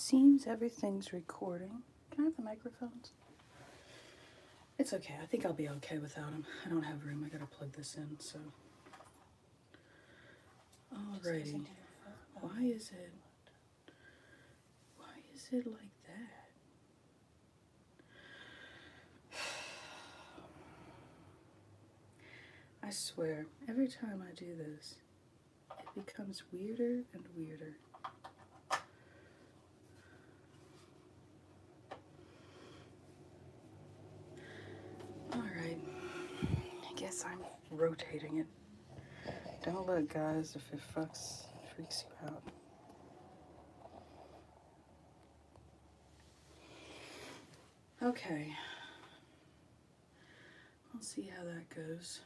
seems everything's recording. Can I have the microphones? It's okay. I think I'll be okay without them. I don't have room. I gotta plug this in, so. Alrighty. Why is it like that? I swear, every time I do this, it becomes weirder and weirder. Alright. I guess I'm rotating it. Don't look, guys, if it freaks you out. Okay. We'll see how that goes.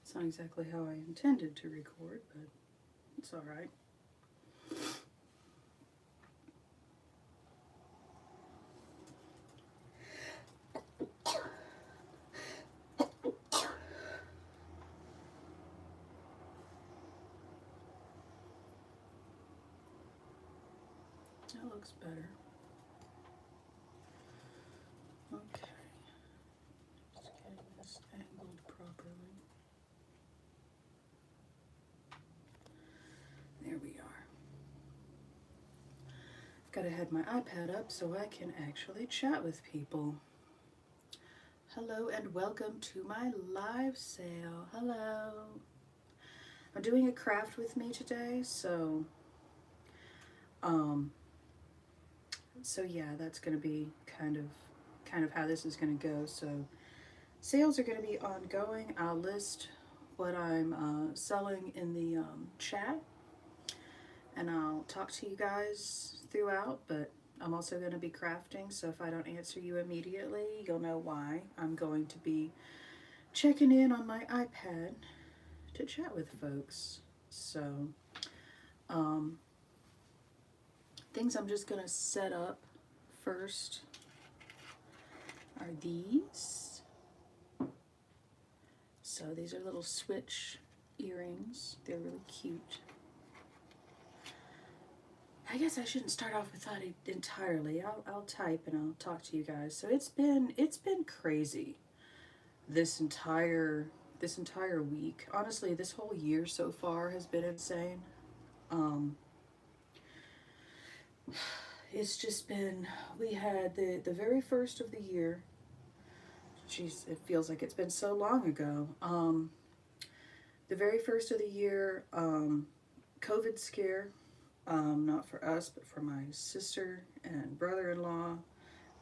It's not exactly how I intended to record, but it's all right. That looks better. Okay. Just getting this angled properly. There we are. I've got to have my iPad up so I can actually chat with people. Hello and welcome to my live sale. Hello. I'm doing a craft with me today, so yeah, that's going to be kind of how this is going to go. So sales are going to be ongoing. I'll list what I'm selling in the chat, and I'll talk to you guys throughout, but I'm also going to be crafting, so if I don't answer you immediately, you'll know why. I'm going to be checking in on my iPad to chat with folks. So things I'm just going to set up first are these. So these are little switch earrings. They're really cute. I guess I shouldn't start off with that entirely. I'll type and I'll talk to you guys. So it's been crazy this entire week. Honestly, this whole year so far has been insane. It's just been, we had the very first of the year. Jeez, it feels like it's been so long ago. The very first of the year, COVID scare. Not for us, but for my sister and brother-in-law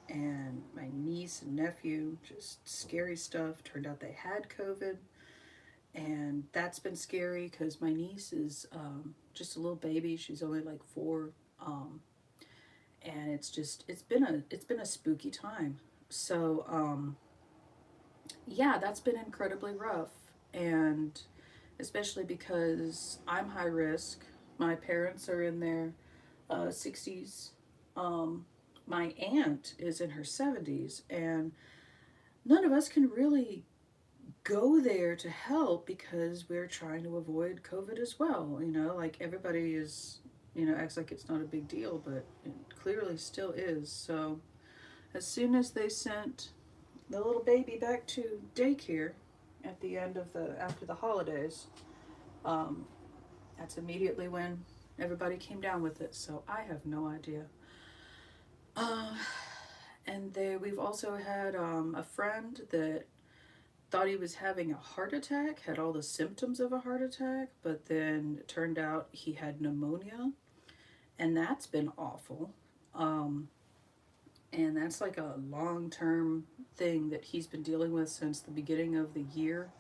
and my niece and nephew. Just scary stuff. Turned out they had COVID, and that's been scary because my niece is just a little baby. She's only like 4, and it's been a spooky time. So yeah, that's been incredibly rough, and especially because I'm high risk. My parents are in their 60s. My aunt is in her 70s, and none of us can really go there to help because we're trying to avoid COVID as well. You know, like everybody is, acts like it's not a big deal, but it clearly still is. So as soon as they sent the little baby back to daycare at the end of after the holidays, that's immediately when everybody came down with it. So I have no idea. And we've also had a friend that thought he was having a heart attack, had all the symptoms of a heart attack, but then it turned out he had pneumonia, and that's been awful. And that's like a long-term thing that he's been dealing with since the beginning of the year.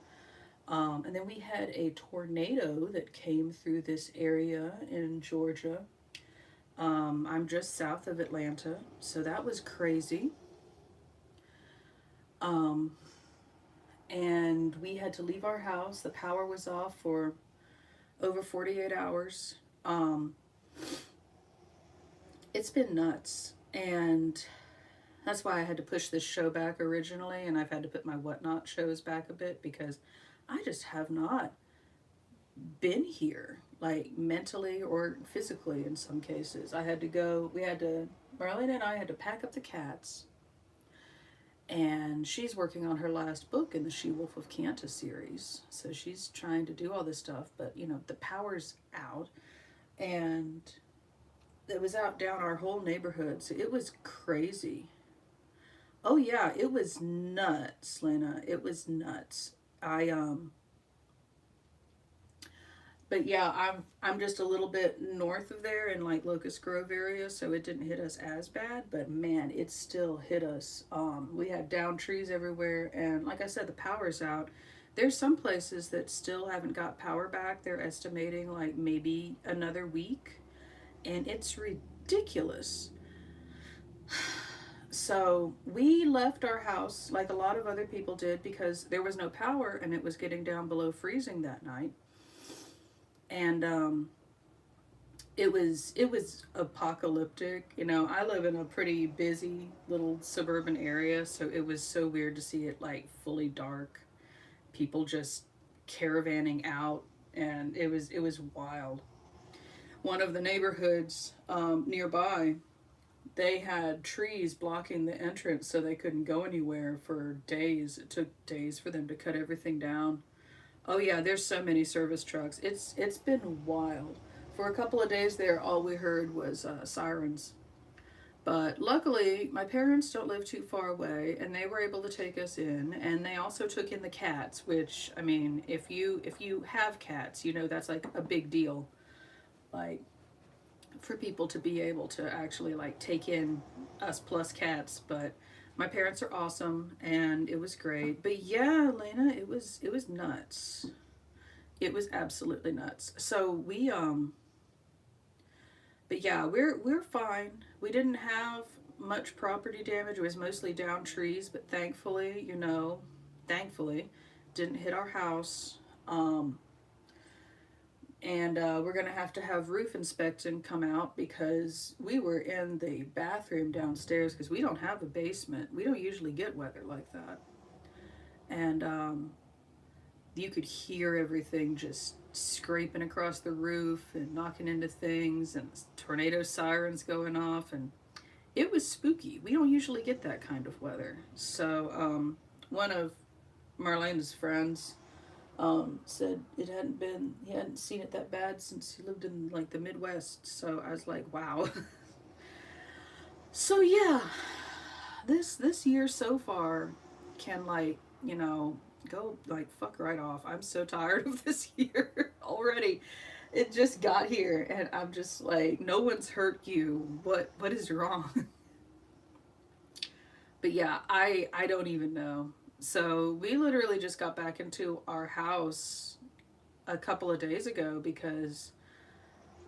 And then we had a tornado that came through this area in Georgia. I'm just south of Atlanta, so that was crazy. And we had to leave our house. The power was off for over 48 hours. It's been nuts, and that's why I had to push this show back originally, and I've had to put my Whatnot shows back a bit because I just have not been here, like mentally or physically in some cases. Marlene and I had to pack up the cats, and she's working on her last book in the She Wolf of Kanta series. So she's trying to do all this stuff, but the power's out, and it was out down our whole neighborhood. So it was crazy. Oh yeah, it was nuts, Lena. It was nuts. I But yeah, I'm just a little bit north of there in like Locust Grove area, so it didn't hit us as bad. But man, it still hit us. We had down trees everywhere, and like I said, the power's out. There's some places that still haven't got power back. They're estimating like maybe another week, and it's ridiculous. So we left our house like a lot of other people did because there was no power and it was getting down below freezing that night. And it was apocalyptic. I live in a pretty busy little suburban area, so it was so weird to see it like fully dark. People just caravanning out, and it was wild. One of the neighborhoods nearby, they had trees blocking the entrance, so they couldn't go anywhere for days. It took days for them to cut everything down. Oh yeah, there's so many service trucks. It's been wild. For a couple of days there, all we heard was sirens. But luckily, my parents don't live too far away, and they were able to take us in. And they also took in the cats, which I mean, if you have cats, that's like a big deal. Like for people to be able to actually like take in us plus cats. But my parents are awesome, and it was great. But yeah, Lena, it was nuts. It was absolutely nuts. So but yeah, we're fine. We didn't have much property damage. It was mostly down trees, but thankfully, didn't hit our house. And we're gonna have to have roof inspection come out because we were in the bathroom downstairs because we don't have a basement. We don't usually get weather like that. And you could hear everything just scraping across the roof and knocking into things, and tornado sirens going off, and it was spooky. We don't usually get that kind of weather. So one of Marlene's friends said he hadn't seen it that bad since he lived in like the Midwest. So I was like, wow. So yeah, this year so far can go like fuck right off. I'm so tired of this year already. It just got here, and I'm just like, no one's hurt you. What is wrong? But yeah, I don't even know. So we literally just got back into our house a couple of days ago because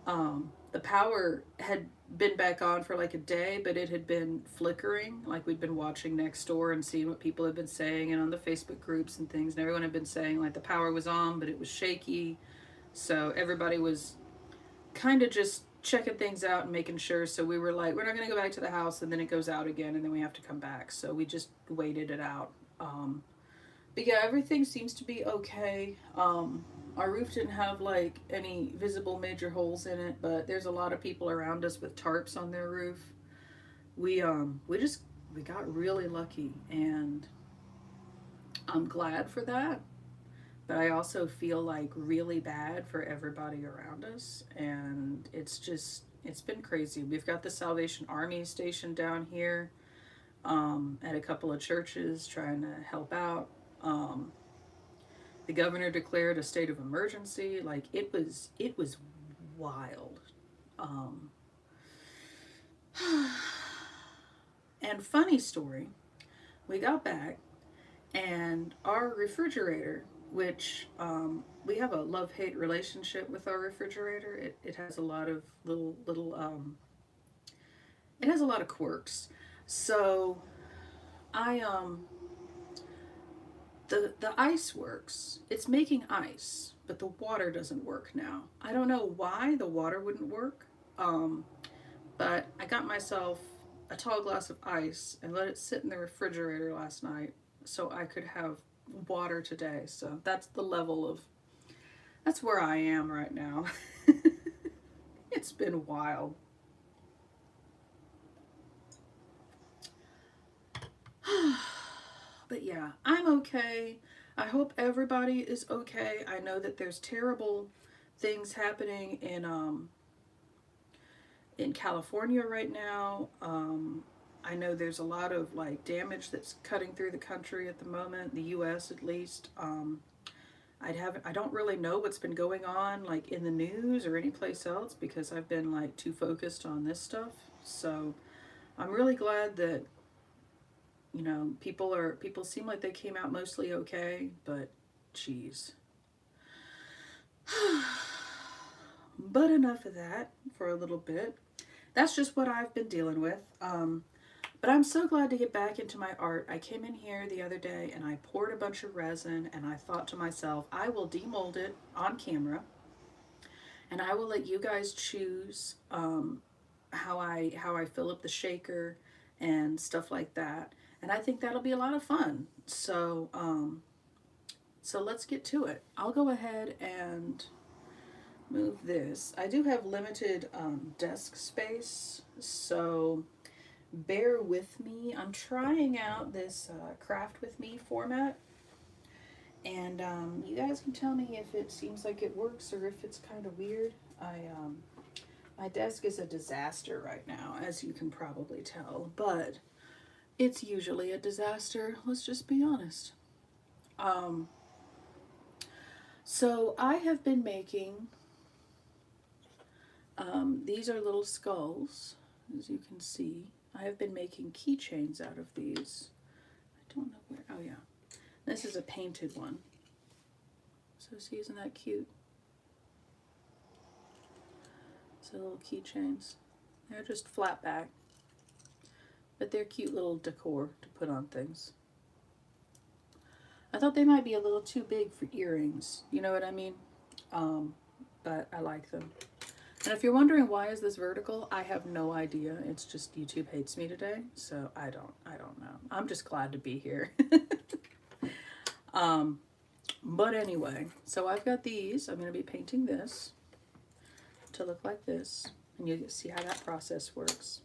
the power had been back on for like a day, but it had been flickering. Like we'd been watching next door and seeing what people had been saying, and on the Facebook groups and things, and everyone had been saying like the power was on, but it was shaky. So everybody was kind of just checking things out and making sure. So we were like, we're not going to go back to the house, and then it goes out again, and then we have to come back. So we just waited it out. But yeah, everything seems to be okay. Our roof didn't have like any visible major holes in it, but there's a lot of people around us with tarps on their roof. We got really lucky, and I'm glad for that. But I also feel like really bad for everybody around us, and it's been crazy. We've got the Salvation Army stationed down here at a couple of churches trying to help out. The governor declared a state of emergency. Like it was wild. Um, and funny story, we got back, and our refrigerator, which we have a love-hate relationship with our refrigerator. It has a lot of it has a lot of quirks. So I the ice works. It's making ice, but the water doesn't work now. I don't know why the water wouldn't work. But I got myself a tall glass of ice and let it sit in the refrigerator last night so I could have water today. So that's the level of That's where I am right now. It's been wild. But yeah, I'm okay. I hope everybody is okay. I know that there's terrible things happening in California right now. I know there's a lot of like damage that's cutting through the country at the moment, the US at least. I don't really know what's been going on like in the news or anyplace else because I've been like too focused on this stuff. So I'm really glad that people seem like they came out mostly okay, but geez. But enough of that for a little bit. That's just what I've been dealing with. But I'm so glad to get back into my art. I came in here the other day and I poured a bunch of resin and I thought to myself, I will demold it on camera and I will let you guys choose how I fill up the shaker and stuff like that. And I think that'll be a lot of fun. So let's get to it. I'll go ahead and move this. I do have limited desk space, so bear with me. I'm trying out this craft with me format, and you guys can tell me if it seems like it works or if it's kind of weird. My desk is a disaster right now, as you can probably tell, but it's usually a disaster. Let's just be honest. So I have been making these are little skulls, as you can see. I have been making keychains out of these. I don't know where. Oh yeah, this is a painted one. So see, isn't that cute? So little keychains. They're just flat back, but they're cute little decor to put on things. I thought they might be a little too big for earrings. You know what I mean? But I like them. And if you're wondering why is this vertical, I have no idea. It's just YouTube hates me today, so I don't know. I'm just glad to be here. But anyway, so I've got these. I'm going to be painting this to look like this, and you can see how that process works.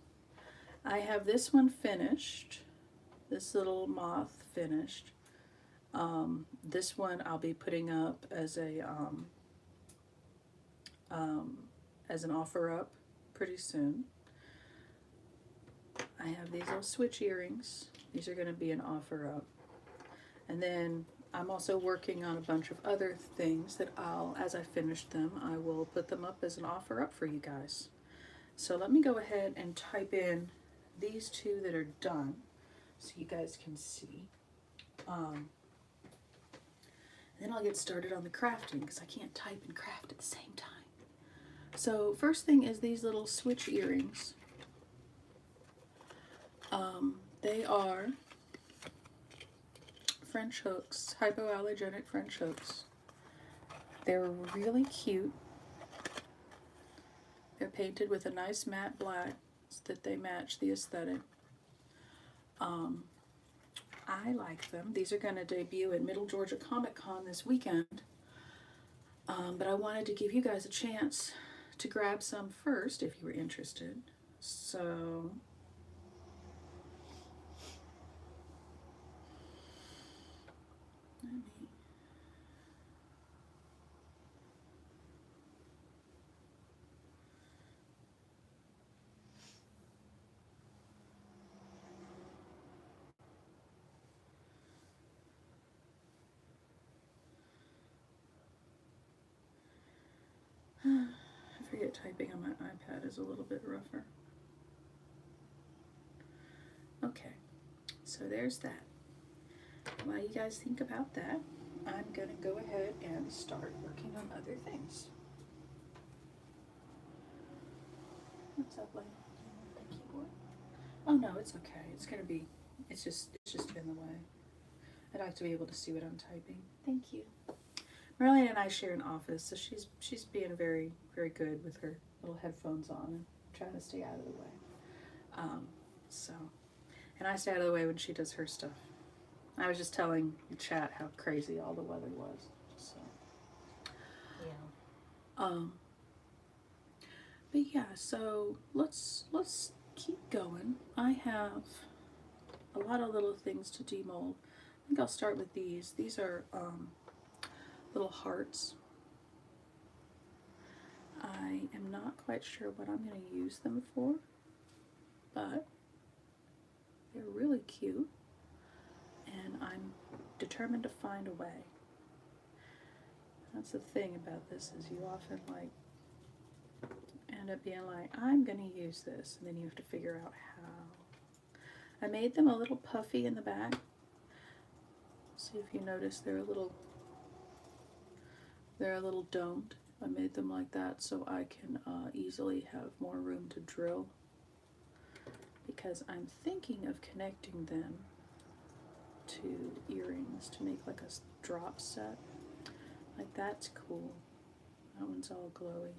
I have this one finished, this little moth finished. This one I'll be putting up as a as an offer up pretty soon. I have these little switch earrings. These are going to be an offer up. And then I'm also working on a bunch of other things that as I finish them, I will put them up as an offer up for you guys. So let me go ahead and type in these two that are done so you guys can see. Then I'll get started on the crafting because I can't type and craft at the same time. So first thing is these little switch earrings. They are French hooks, hypoallergenic French hooks. They're really cute. They're painted with a nice matte black so that they match the aesthetic. I like them. These are going to debut at Middle Georgia Comic Con this weekend. But I wanted to give you guys a chance to grab some first if you were interested. So let me I forget typing on my iPad is a little bit rougher. Okay, so there's that. While you guys think about that, I'm going to go ahead and start working on other things. What's up, lady? The keyboard? Oh no, it's okay. It's just in the way. I'd like to be able to see what I'm typing. Thank you. Marlene and I share an office, so she's being very, very good with her little headphones on and trying to stay out of the way. And I stay out of the way when she does her stuff. I was just telling the chat how crazy all the weather was. So, Yeah. But yeah, so let's keep going. I have a lot of little things to demold. I think I'll start with these. These are little hearts. I am not quite sure what I'm going to use them for, but they're really cute, and I'm determined to find a way. That's the thing about this, is you often like end up being like, I'm going to use this, and then you have to figure out how. I made them a little puffy in the back. See if you notice they're a little domed. I made them like that so I can easily have more room to drill, because I'm thinking of connecting them to earrings to make like a drop set. Like, that's cool. That one's all glowy.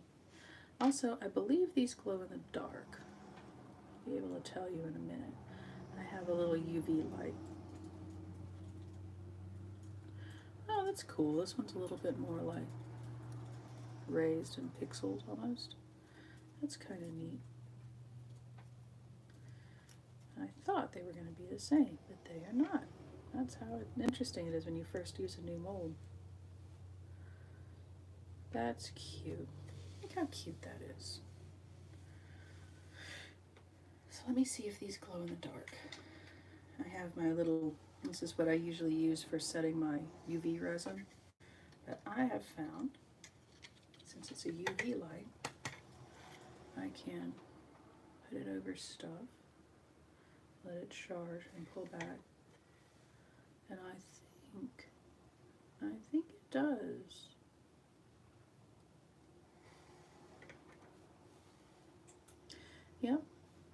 Also, I believe these glow in the dark. I'll be able to tell you in a minute. I have a little UV light. Oh, that's cool. This one's a little bit more like raised and pixeled almost. That's kind of neat. I thought they were going to be the same, but they are not. That's how interesting it is when you first use a new mold. That's cute. Look how cute that is. So let me see if these glow in the dark. I have my little, this is what I usually use for setting my UV resin. But I have found, since it's a UV light, I can put it over stuff, let it charge and pull back. And I think it does. Yep,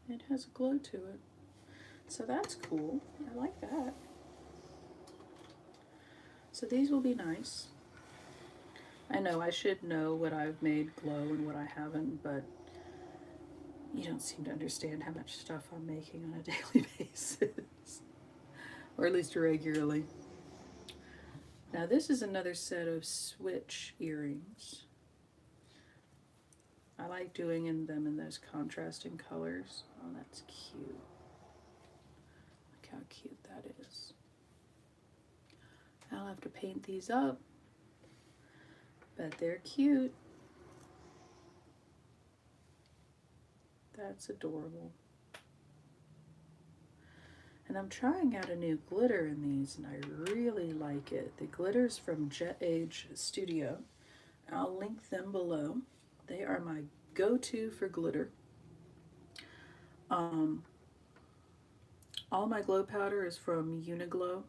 it has a glow to it. So that's cool. I like that. So these will be nice. I know I should know what I've made glow and what I haven't, but you don't seem to understand how much stuff I'm making on a daily basis. Or at least regularly. Now this is another set of switch earrings. I like doing them in those contrasting colors. Oh, that's cute. Look how cute that is. I'll have to paint these up, but they're cute. That's adorable. And I'm trying out a new glitter in these, and I really like it. The glitter's from Jet Age Studio. I'll link them below. They are my go-to for glitter. All my glow powder is from Uniglow,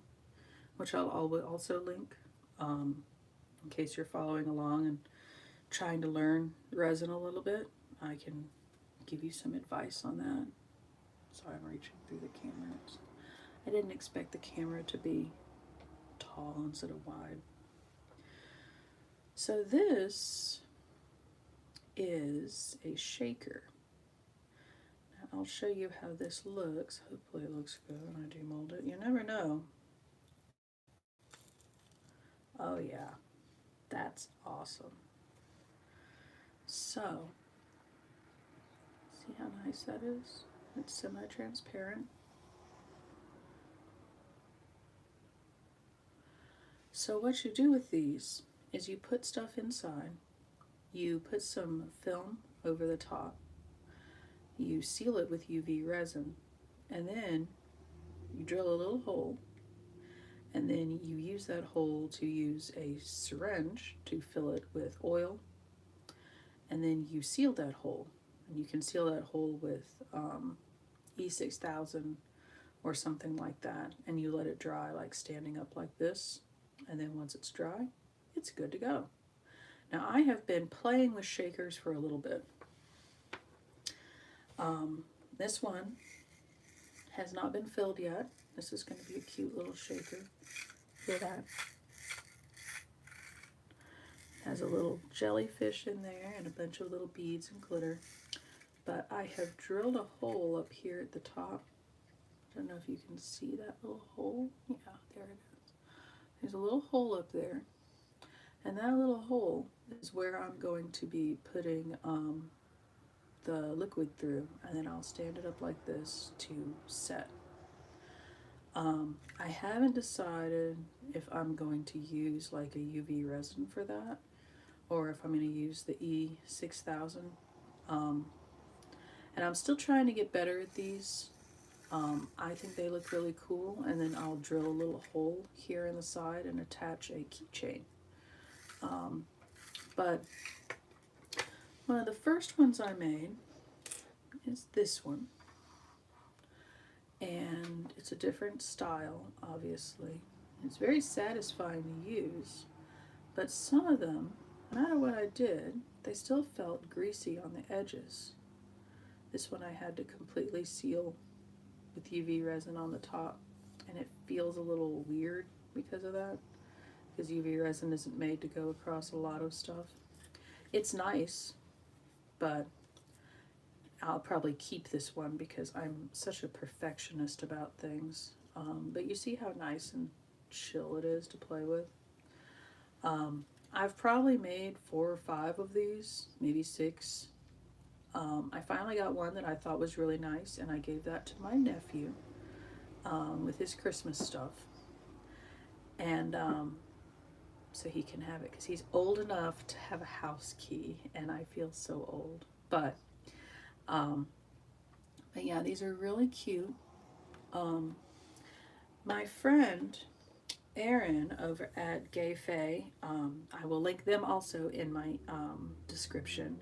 which I'll also link in case you're following along and trying to learn resin a little bit. I can give you some advice on that. Sorry, I'm reaching through the camera. I didn't expect the camera to be tall instead of wide. So this is a shaker. Now I'll show you how this looks. Hopefully it looks good when I demold it. You never know. Oh yeah, that's awesome. So, see how nice that is? It's semi-transparent. So what you do with these is you put stuff inside, you put some film over the top, you seal it with UV resin, and then you drill a little hole, and then you use that hole to use a syringe to fill it with oil, and then you seal that hole. And you can seal that hole with E6000 or something like that, and you let it dry, like standing up like this, and then once it's dry, it's good to go. Now I have been playing with shakers for a little bit. This one has not been filled yet. This is going to be a cute little shaker. Hear that? It has a little jellyfish in there and a bunch of little beads and glitter. But I have drilled a hole up here at the top. I don't know if you can see that little hole. Yeah, there it is. There's a little hole up there. And that little hole is where I'm going to be putting the liquid through, and then I'll stand it up like this to set. I haven't decided if I'm going to use like a UV resin for that, or if I'm going to use the E6000. And I'm still trying to get better at these. I think they look really cool, and then I'll drill a little hole here in the side and attach a keychain. But one of the first ones I made is this one, and it's a different style, obviously. It's very satisfying to use, but some of them, no matter what I did, they still felt greasy on the edges. This one I had to completely seal with UV resin on the top, and it feels a little weird because of that, because UV resin isn't made to go across a lot of stuff. It's nice, but I'll probably keep this one because I'm such a perfectionist about things. But you see how nice and chill it is to play with. I've probably made 4 or 5 of these, maybe 6. I finally got one that I thought was really nice, and I gave that to my nephew with his Christmas stuff. And so he can have it because he's old enough to have a house key, and I feel so old. But yeah, these are really cute. My friend Erin over at Gay Faye, I will link them also in my description.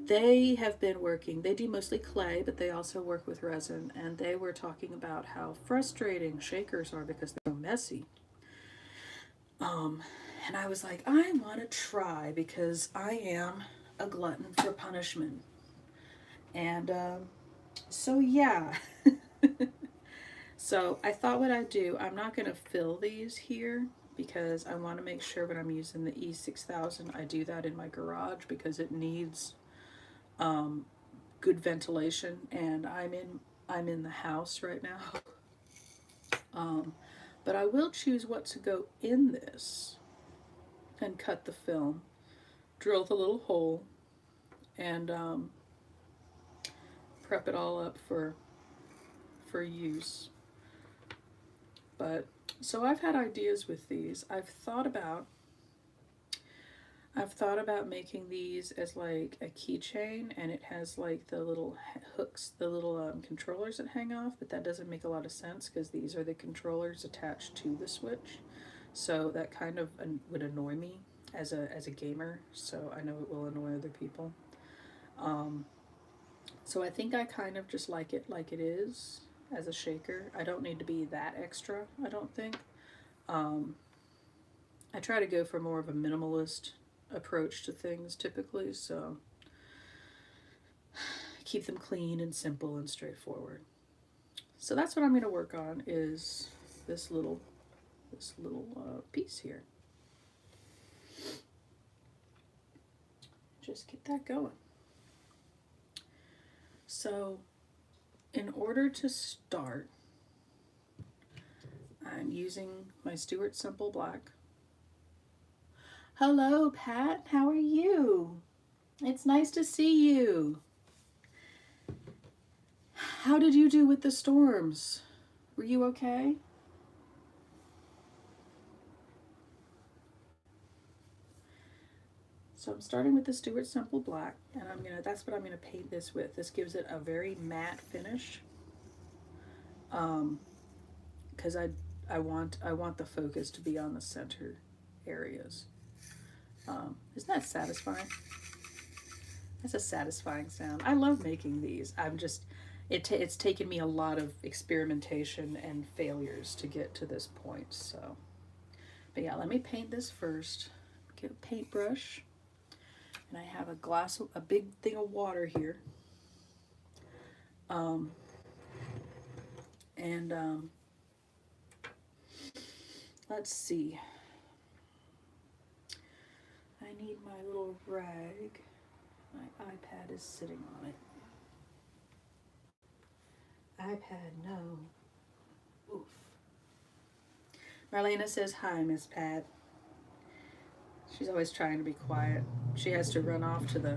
They have been working, they do mostly clay, but they also work with resin, and they were talking about how frustrating shakers are because they're so messy. And I was like, I want to try because I am a glutton for punishment. And so yeah. So I thought what I'd do, I'm not going to fill these here because I want to make sure when I'm using the E6000, I do that in my garage because it needs good ventilation, and I'm in the house right now. But I will choose what to go in this and cut the film, drill the little hole, and prep it all up for use. But so I've had ideas with these. I've thought about making these as like a keychain, and it has like the little hooks, the little controllers that hang off, but that doesn't make a lot of sense because these are the controllers attached to the Switch. So that kind of would annoy me as a gamer, so I know it will annoy other people. So I think I kind of just like it is as a shaker. I don't need to be that extra, I don't think. I try to go for more of a minimalist approach to things typically, so keep them clean and simple and straightforward. So that's what I'm going to work on, is this little piece here. Just get that going. So in order to start, I'm using my Stuart Simple Black. Hello, Pat. How are you? It's nice to see you. How did you do with the storms? Were you okay? So I'm starting with the Stuart Simple Black, and that's what I'm gonna paint this with. This gives it a very matte finish. Because I want the focus to be on the center areas. Isn't that satisfying? That's a satisfying sound. I love making these. It's taken me a lot of experimentation and failures to get to this point. So, but yeah, let me paint this first. Get a paintbrush, and I have a big thing of water here. Let's see. I need my little rag. My iPad is sitting on it. iPad, no. Oof. Marlena says, hi, Miss Pat. She's always trying to be quiet. She has to run off to the,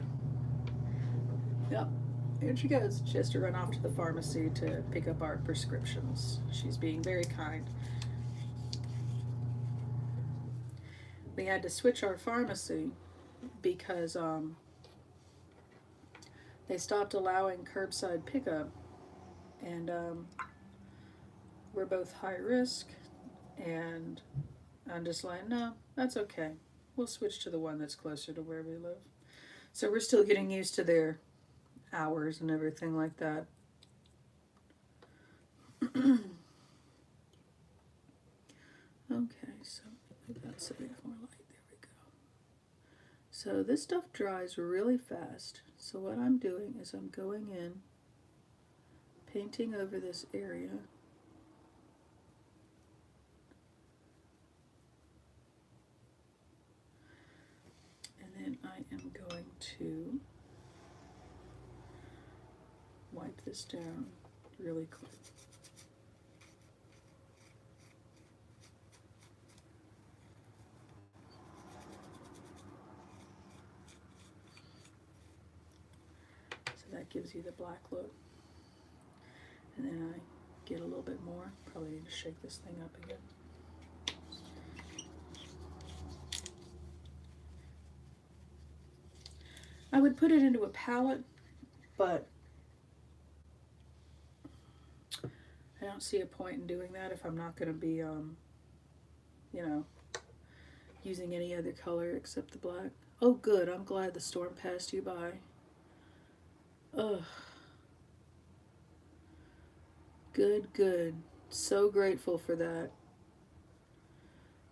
yep, here she goes. She has to run off to the pharmacy to pick up our prescriptions. She's being very kind. We had to switch our pharmacy because they stopped allowing curbside pickup, and we're both high risk, and I'm just like, no, that's okay. We'll switch to the one that's closer to where we live. So we're still getting used to their hours and everything like that. Okay, so maybe that's a bit more light. There we go. So this stuff dries really fast. So what I'm doing is I'm going in, painting over this area. And then I am going to wipe this down really quick. So that gives you the black look. And then I get a little bit more. Probably need to shake this thing up again. I would put it into a palette, but I don't see a point in doing that if I'm not going to be, you know, using any other color except the black. Oh, good. I'm glad the storm passed you by. Ugh. Good, good. So grateful for that.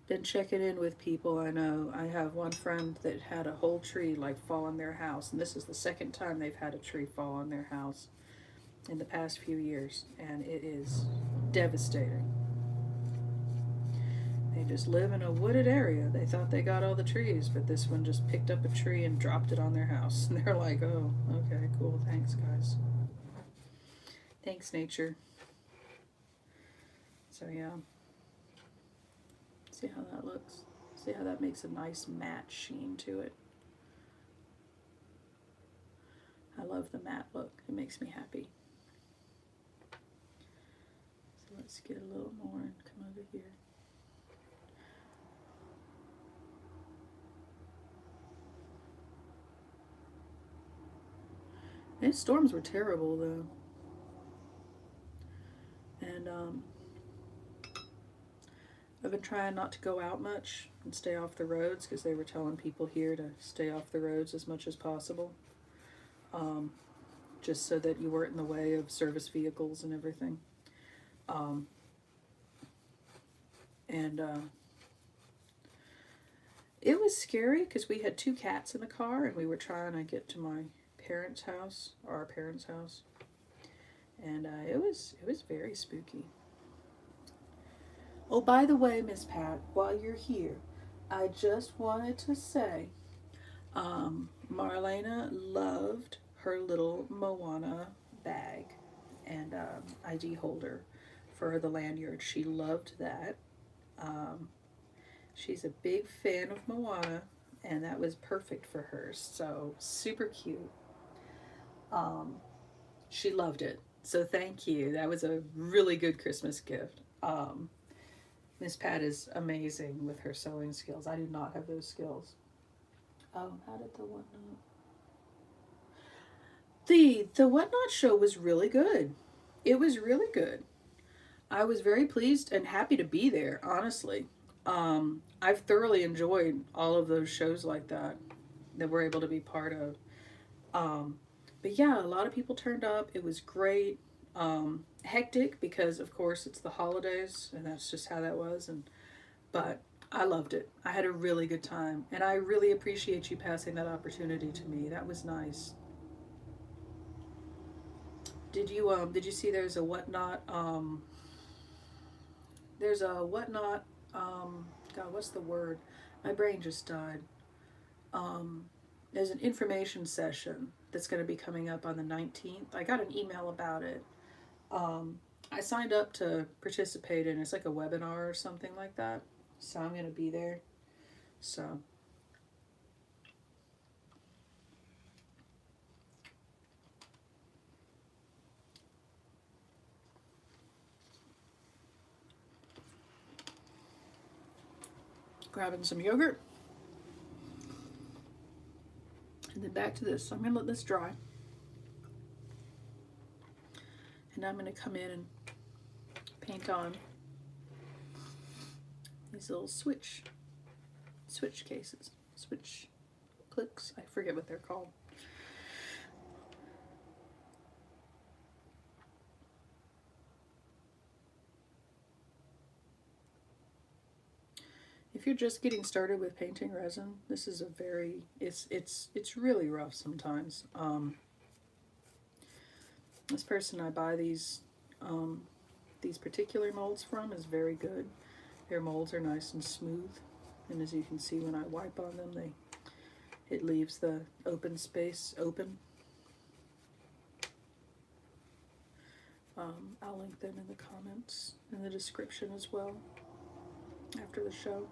Been checking in with people. I know I have one friend that had a whole tree like fall on their house, and this is the second time they've had a tree fall on their house in the past few years, and it is devastating. They just live in a wooded area. They thought they got all the trees, but this one just picked up a tree and dropped it on their house. And they're like, oh, okay, cool, thanks guys. Thanks, nature. So yeah. See how that looks? See how that makes a nice matte sheen to it? I love the matte look. It makes me happy. So let's get a little more and come over here. These storms were terrible though. And I've been trying not to go out much and stay off the roads because they were telling people here to stay off the roads as much as possible. Just so that you weren't in the way of service vehicles and everything. It was scary because we had 2 cats in the car and we were trying to get to my parents' house, or our parents' house. And it was very spooky. Oh, by the way, Miss Pat, while you're here, I just wanted to say, Marlena loved her little Moana bag and ID holder for the lanyard. She loved that. She's a big fan of Moana, and that was perfect for her. So super cute. She loved it. So thank you. That was a really good Christmas gift. Miss Pat is amazing with her sewing skills. I do not have those skills. Oh, how did the Whatnot? The Whatnot show was really good. It was really good. I was very pleased and happy to be there, honestly. I've thoroughly enjoyed all of those shows like that we're able to be part of. But yeah, a lot of people turned up. It was great. Hectic because, of course, it's the holidays, and that's just how that was. But I loved it. I had a really good time, and I really appreciate you passing that opportunity to me. That was nice. Did you see there's a Whatnot there's a Whatnot God, what's the word? My brain just died. There's an information session that's going to be coming up on the 19th. I got an email about it. I signed up to participate in. It's like a webinar or something like that. So I'm going to be there. So Grabbing some yogurt. And then back to this. I'm going to let this dry. And I'm going to come in and paint on these little switch cases. Switch clicks. I forget what they're called. If you're just getting started with painting resin, this is a very, it's really rough sometimes. This person I buy these particular molds from is very good. Their molds are nice and smooth, and as you can see when I wipe on them, it leaves the open space open. I'll link them in the comments, in the description as well, after the show.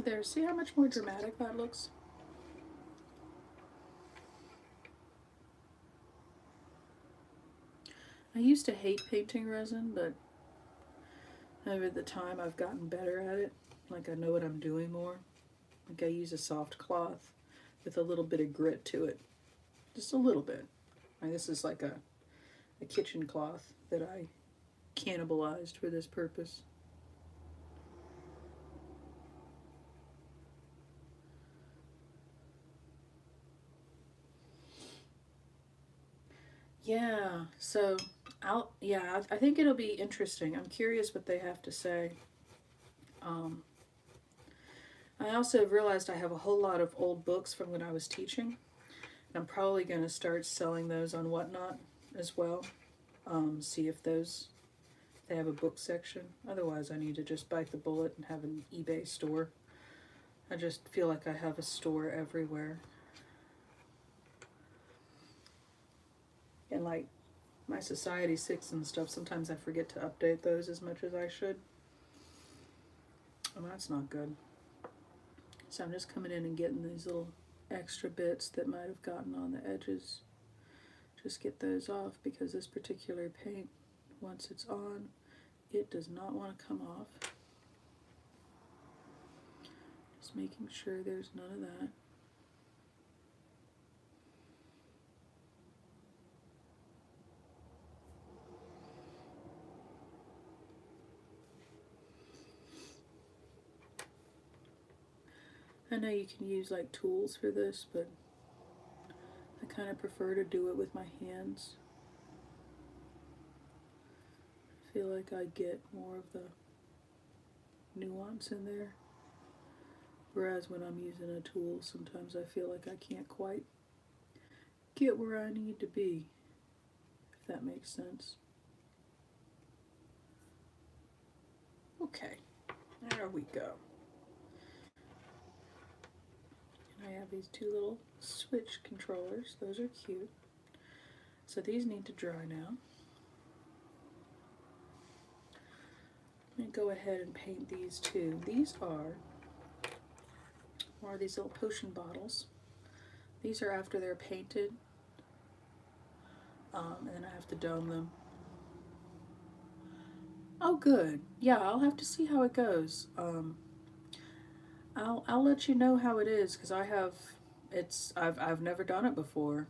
There, see how much more dramatic that looks? I used to hate painting resin, but over the time I've gotten better at it. Like I know what I'm doing more. Like I use a soft cloth with a little bit of grit to it. Just a little bit. Like this is like a kitchen cloth that I cannibalized for this purpose. Yeah, so I think it'll be interesting. I'm curious what they have to say. I also realized I have a whole lot of old books from when I was teaching. And I'm probably going to start selling those on Whatnot as well. See if they have a book section. Otherwise, I need to just bite the bullet and have an eBay store. I just feel like I have a store everywhere. And like my Society 6 and stuff, sometimes I forget to update those as much as I should. Oh, that's not good. So I'm just coming in and getting these little extra bits that might have gotten on the edges. Just get those off because this particular paint, once it's on, it does not want to come off. Just making sure there's none of that. I know you can use like tools for this, but I kind of prefer to do it with my hands. I feel like I get more of the nuance in there. Whereas when I'm using a tool, sometimes I feel like I can't quite get where I need to be, if that makes sense. Okay, there we go. I have these two little switch controllers. Those are cute. So these need to dry now. I'm going to go ahead and paint these two. These are these little potion bottles. These are after they're painted. And then I have to dome them. Oh, good. Yeah, I'll have to see how it goes. I'll let you know how it is because I've never done it before.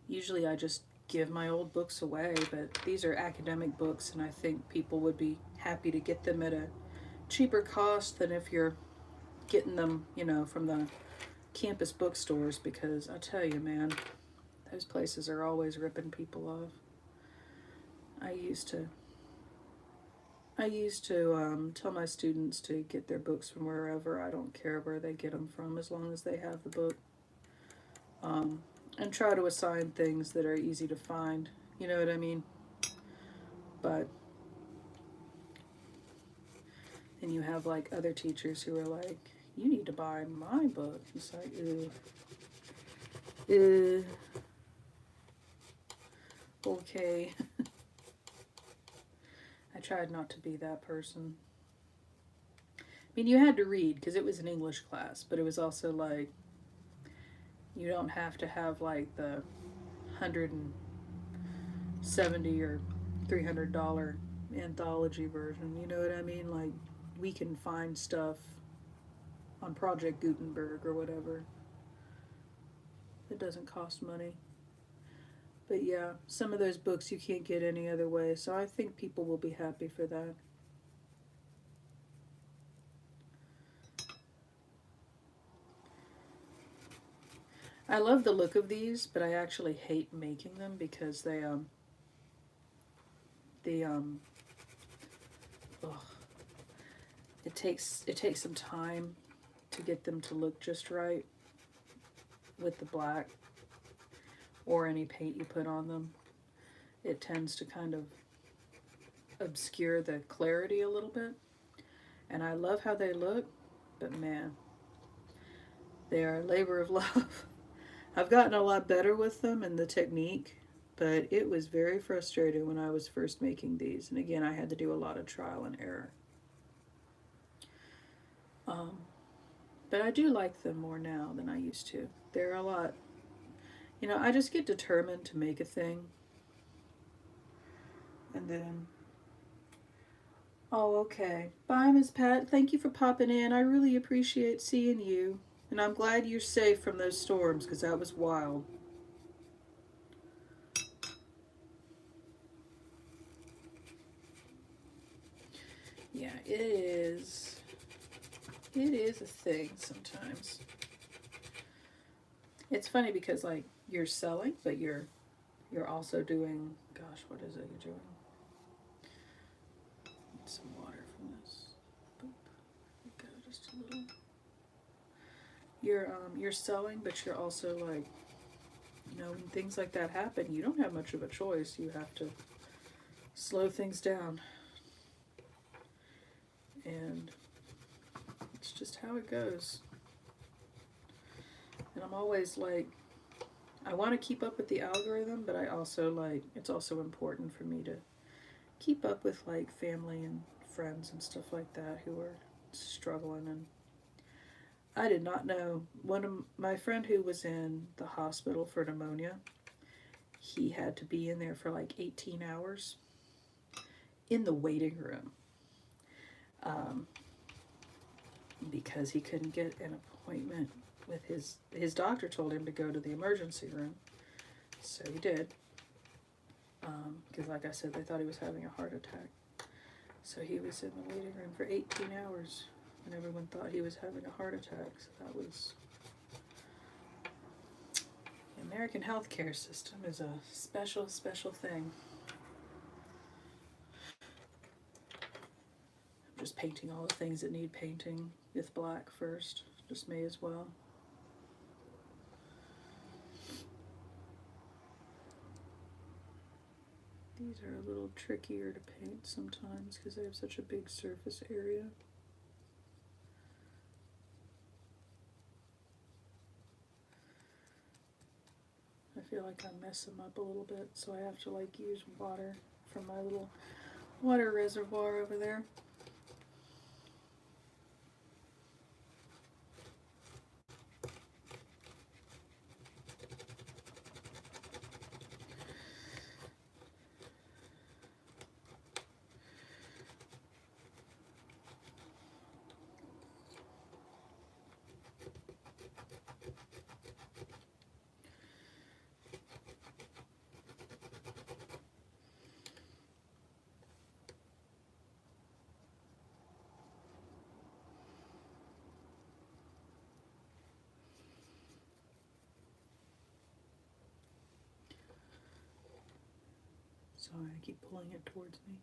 Usually I just give my old books away, but these are academic books and I think people would be happy to get them at a cheaper cost than if you're getting them, you know, from the campus bookstores, because I tell you, man, those places are always ripping people off. I used to tell my students to get their books from wherever. I don't care where they get them from as long as they have the book. And try to assign things that are easy to find. You know what I mean? But then you have like other teachers who are like, you need to buy my book. It's like, okay. I tried not to be that person. I mean, you had to read because it was an English class, but it was also like, You don't have to have like the 170 or $300 anthology version. You know what I mean? Like, we can find stuff on Project Gutenberg or whatever. It doesn't cost money. But yeah, some of those books you can't get any other way, so I think people will be happy for that. I love the look of these, but I actually hate making them because they ugh, it takes some time to get them to look just right with the black or any paint you put on them. It tends to kind of obscure the clarity a little bit. And I love how they look, but man, they are a labor of love. I've gotten a lot better with them and the technique, but it was very frustrating when I was first making these. And again, I had to do a lot of trial and error. But I do like them more now than I used to. They're a lot, I just get determined to make a thing. And then, oh, okay. Bye, Miss Pat. Thank you for popping in. I really appreciate seeing you. And I'm glad you're safe from those storms because that was wild. Yeah, it is. It is a thing sometimes. It's funny because like you're selling, but you're also doing, gosh, what is it you're doing? Need some water from this. Boop. Go just a little. You're selling, but you're also like, when things like that happen, you don't have much of a choice. You have to slow things down. And it's just how it goes. And I'm always like, I want to keep up with the algorithm, but I also like, it's also important for me to keep up with like family and friends and stuff like that who are struggling. And I did not know, one of my friend who was in the hospital for pneumonia, he had to be in there for like 18 hours in the waiting room. Because he couldn't get an appointment with his doctor told him to go to the emergency room. So he did. Because like I said, they thought he was having a heart attack. So he was in the waiting room for 18 hours and everyone thought he was having a heart attack. So that was... The American healthcare system is a special, special thing. I'm just painting all the things that need painting with black first. Just may as well. These are a little trickier to paint sometimes because they have such a big surface area. I feel like I mess them up a little bit, so I have to like use water from my little water reservoir over there. Sorry, I keep pulling it towards me.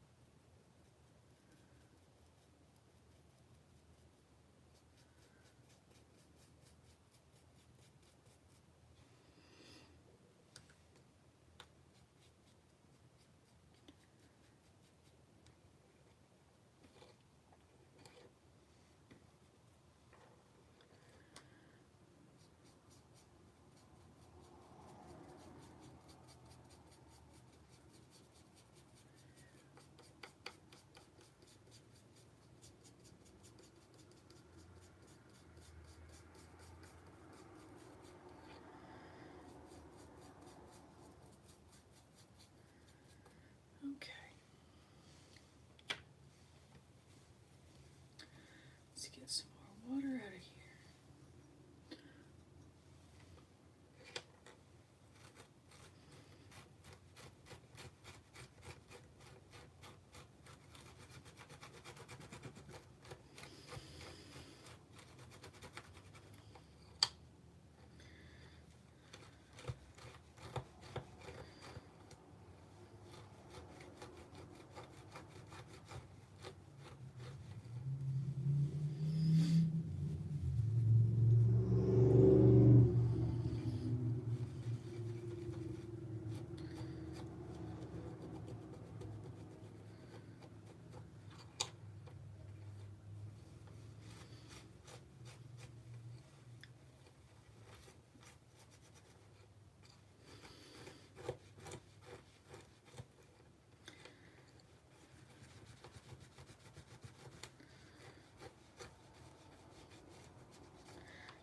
Let's get some more water out of here.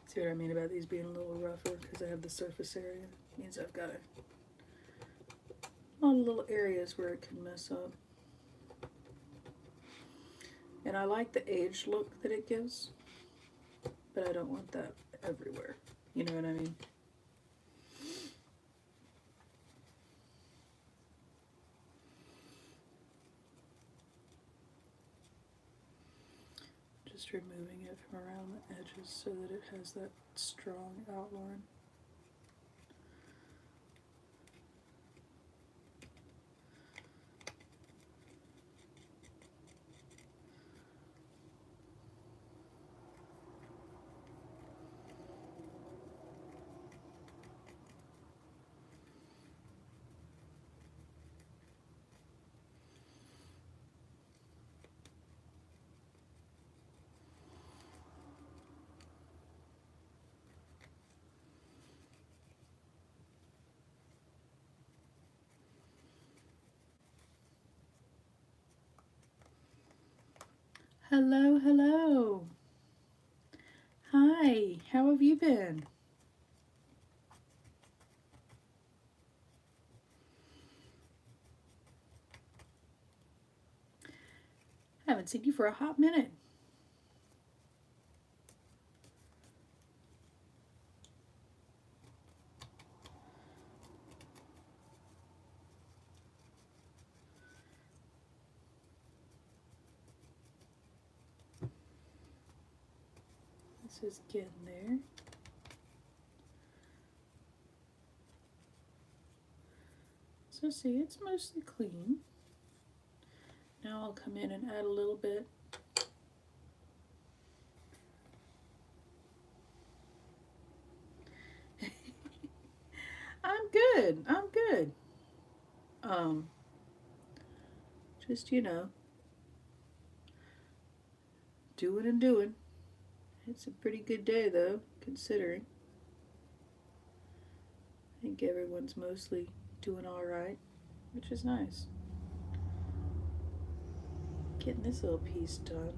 See what I mean about these being a little rougher? Because I have the surface area. It means I've got a lot of little areas where it can mess up. And I like the aged look that it gives, but I don't want that everywhere. You know what I mean? Just removing it from around the edges so that it has that strong outline. Hello, hello. Hi, how have you been? Haven't seen you for a hot minute. This is getting there. So see, it's mostly clean. Now I'll come in and add a little bit. I'm good. I'm good. Just, you know, doing and doing. It's a pretty good day though, considering. I think everyone's mostly doing all right, which is nice. Getting this little piece done.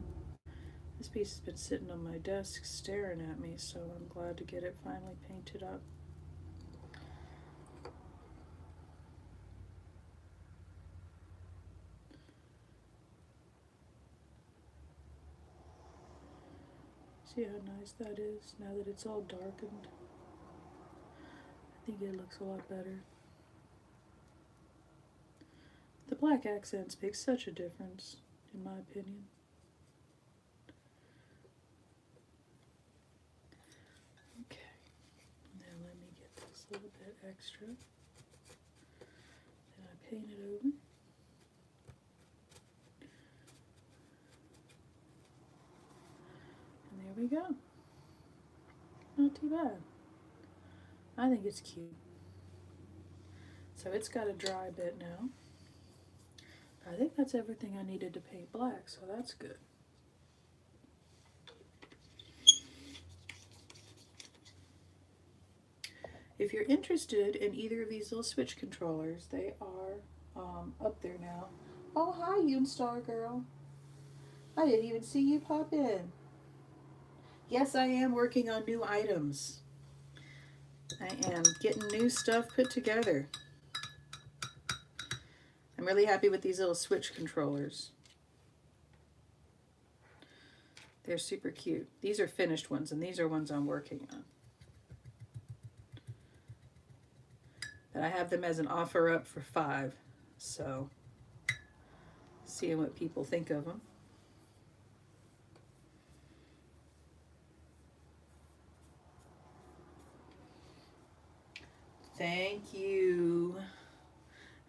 This piece has been sitting on my desk staring at me, so I'm glad to get it finally painted up. See how nice that is now that it's all darkened? I think it looks a lot better. The black accents make such a difference, in my opinion. Okay, now let me get this little bit extra. Then I paint it over. And there we go. Not too bad. I think it's cute. So it's got a dry bit now. I think that's everything I needed to paint black, so that's good. If you're interested in either of these little switch controllers, they are up there now. Oh, hi, Yoonstar girl. I didn't even see you pop in. Yes, I am working on new items. I am getting new stuff put together. I'm really happy with these little switch controllers. They're super cute. These are finished ones, and these are ones I'm working on. But I have them as an offer up for $5. So, seeing what people think of them. Thank you.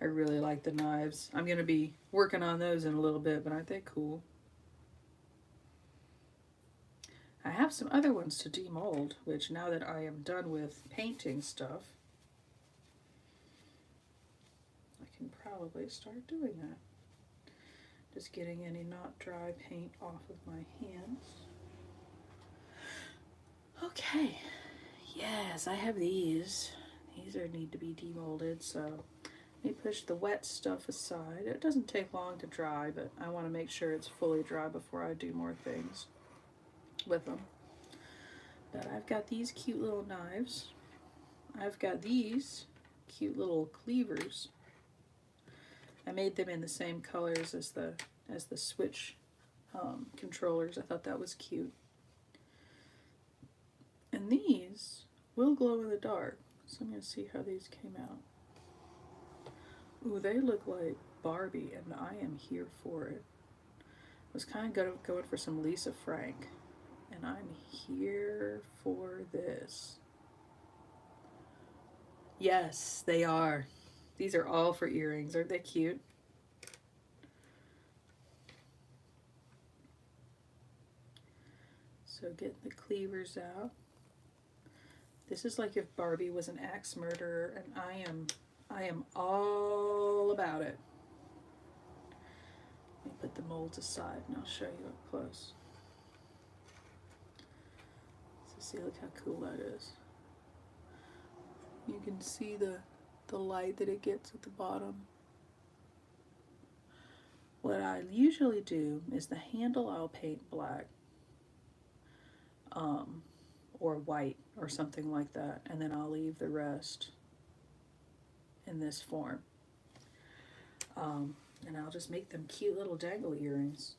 I really like the knives. I'm going to be working on those in a little bit, but aren't they cool? I have some other ones to demold, which now that I am done with painting stuff, I can probably start doing that. Just getting any not dry paint off of my hands. Okay, yes, I have these. These need to be demolded, so let me push the wet stuff aside. It doesn't take long to dry, but I want to make sure it's fully dry before I do more things with them. But I've got these cute little knives. I've got these cute little cleavers. I made them in the same colors as the Switch controllers. I thought that was cute. And these will glow in the dark. So I'm going to see how these came out. Ooh, they look like Barbie, and I am here for it. I was kind of going for some Lisa Frank, and I'm here for this. Yes, they are. These are all for earrings. Aren't they cute? So getting the cleavers out. This is like if Barbie was an axe murderer, and I am all about it. Let me put the molds aside and I'll show you up close. So see, look how cool that is. You can see the light that it gets at the bottom. What I usually do is the handle I'll paint black. Or white or something like that, and then I'll leave the rest in this form. And I'll just make them cute little dangle earrings.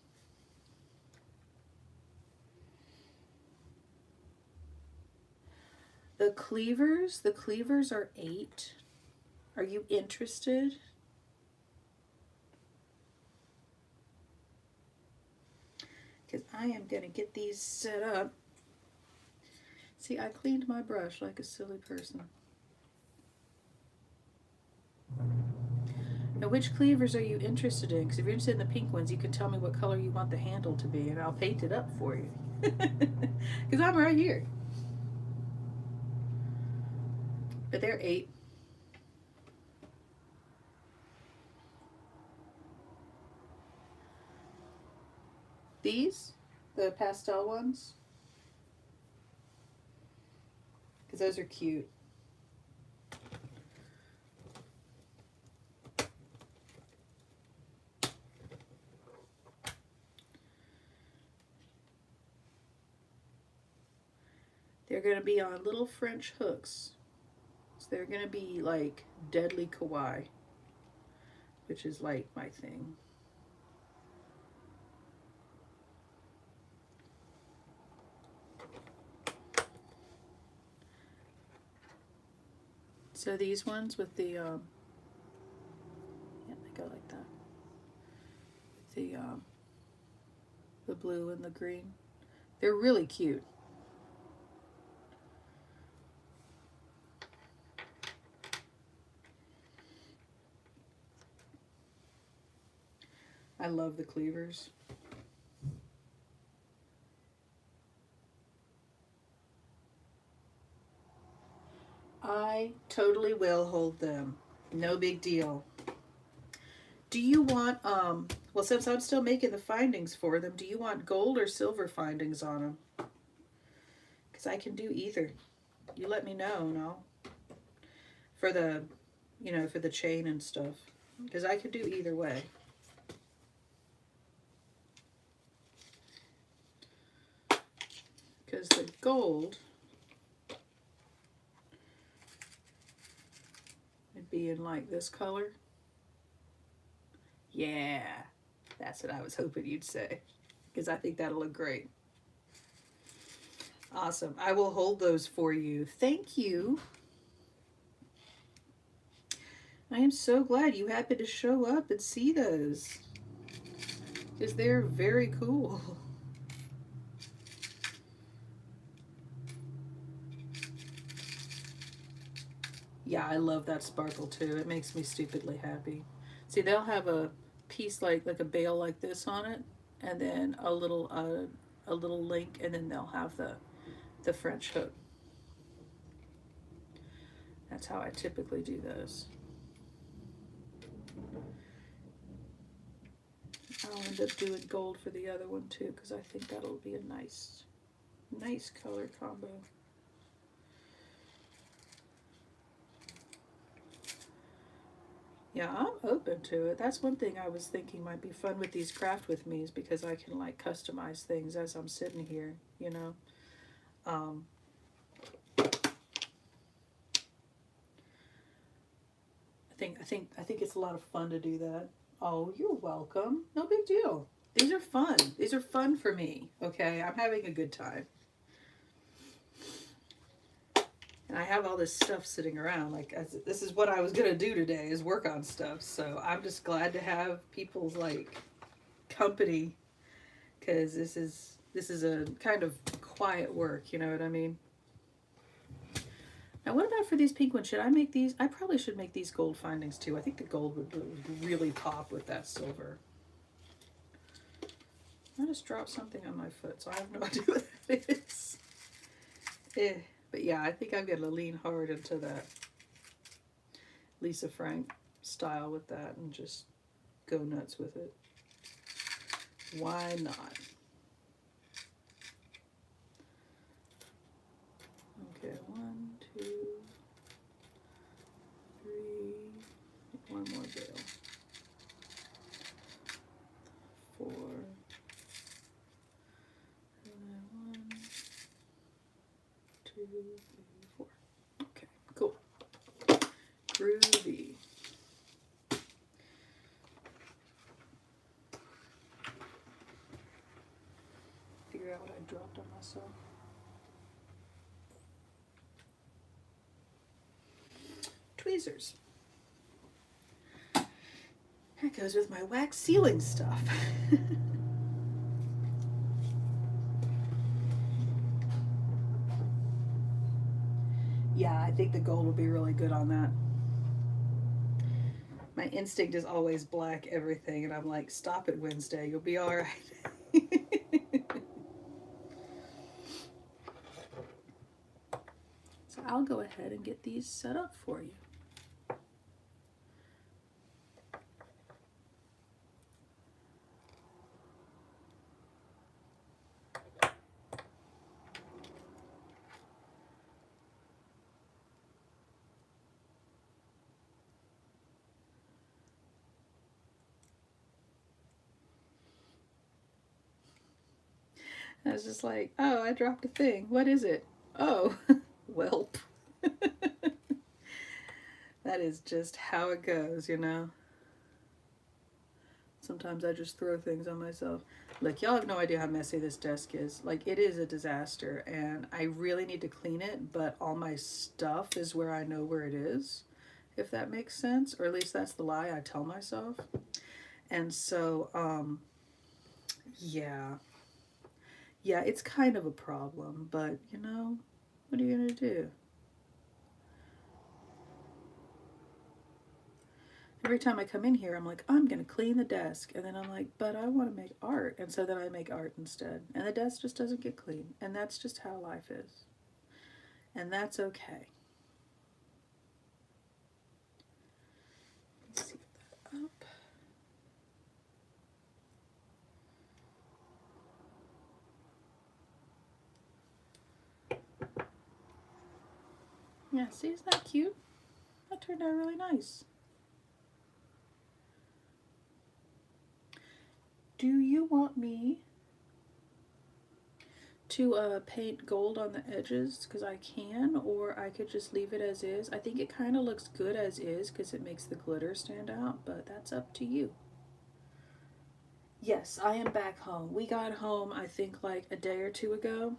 The cleavers are 8. Are you interested? Because I am going to get these set up. See, I cleaned my brush like a silly person. Now, which cleavers are you interested in? Because if you're interested in the pink ones, you can tell me what color you want the handle to be, and I'll paint it up for you. Because I'm right here. But they're 8. These, the pastel ones, because those are cute. They're going to be on little French hooks. So they're going to be like deadly kawaii, which is like my thing. So these ones with the, yeah, they go like that. The blue and the green. They're really cute. I love the cleavers. I totally will hold them. No big deal. Do you want, well, since I'm still making the findings for them, do you want gold or silver findings on them? Because I can do either. You let me know, no? For the, you know, for the chain and stuff. Because I can do either way. Because the gold would be in like this color. Yeah, that's what I was hoping you'd say. Because I think that'll look great. Awesome. I will hold those for you. Thank you. I am so glad you happened to show up and see those, because they're very cool. Yeah, I love that sparkle too. It makes me stupidly happy. See, they'll have a piece like a bail like this on it, and then a little link, and then they'll have the French hook. That's how I typically do those. I'll end up doing gold for the other one too, because I think that'll be a nice color combo. Yeah, I'm open to it. That's one thing I was thinking might be fun with these craft with me's, because I can like customize things as I'm sitting here, you know. I think it's a lot of fun to do that. Oh, you're welcome. No big deal. These are fun. These are fun for me. Okay, I'm having a good time. And I have all this stuff sitting around. Like, this is what I was gonna do today, is work on stuff. So I'm just glad to have people's like company, because this is a kind of quiet work. You know what I mean? Now, what about for these pink ones? Should I make these? I probably should make these gold findings too. I think the gold would really pop with that silver. I just dropped something on my foot, so I have no idea what that is. But yeah, I think I'm going to lean hard into that Lisa Frank style with that and just go nuts with it. Why not? Okay, 1, 2, 3, one more veil. 4, and then 1, 2, 3, 4. Okay, cool. Groovy. Figure out what I dropped on myself. Tweezers. That goes with my wax sealing stuff. Yeah, I think the gold will be really good on that. My instinct is always black everything, and I'm like, stop it, Wednesday, you'll be all right. So I'll go ahead and get these set up for you. I was just like, oh, I dropped a thing. What is it? Oh, welp. That is just how it goes, you know? Sometimes I just throw things on myself. Look, y'all have no idea how messy this desk is. Like, it is a disaster, and I really need to clean it, but all my stuff is where I know where it is, if that makes sense. Or at least that's the lie I tell myself. And so, yeah. Yeah, it's kind of a problem, but, you know, what are you going to do? Every time I come in here, I'm like, I'm going to clean the desk. And then I'm like, but I want to make art. And so then I make art instead. And the desk just doesn't get clean. And that's just how life is. And that's okay. Let's see that up. Yeah, see, isn't that cute? That turned out really nice. Do you want me to paint gold on the edges? Because I can, or I could just leave it as is. I think it kind of looks good as is because it makes the glitter stand out, but that's up to you. Yes, I am back home. We got home, I think, like a day or two ago,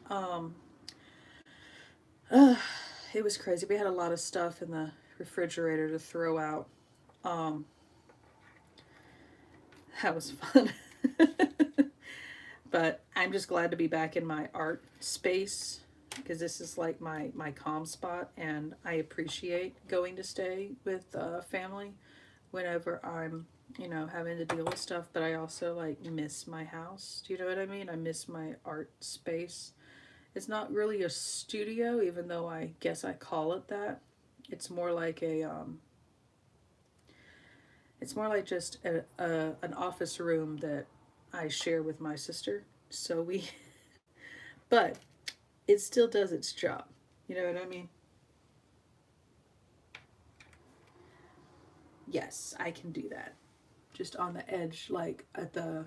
Um, uh, it was crazy. We had a lot of stuff in the refrigerator to throw out. Um, that was fun. But I'm just glad to be back in my art space because this is like my calm spot, and I appreciate going to stay with family whenever I'm, you know, having to deal with stuff. But I also like miss my house. Do you know what I mean? I miss my art space. It's not really a studio, even though I guess I call it that. It's more like a it's more like just an office room that I share with my sister. So we, but it still does its job. You know what I mean? Yes, I can do that. Just on the edge, like at the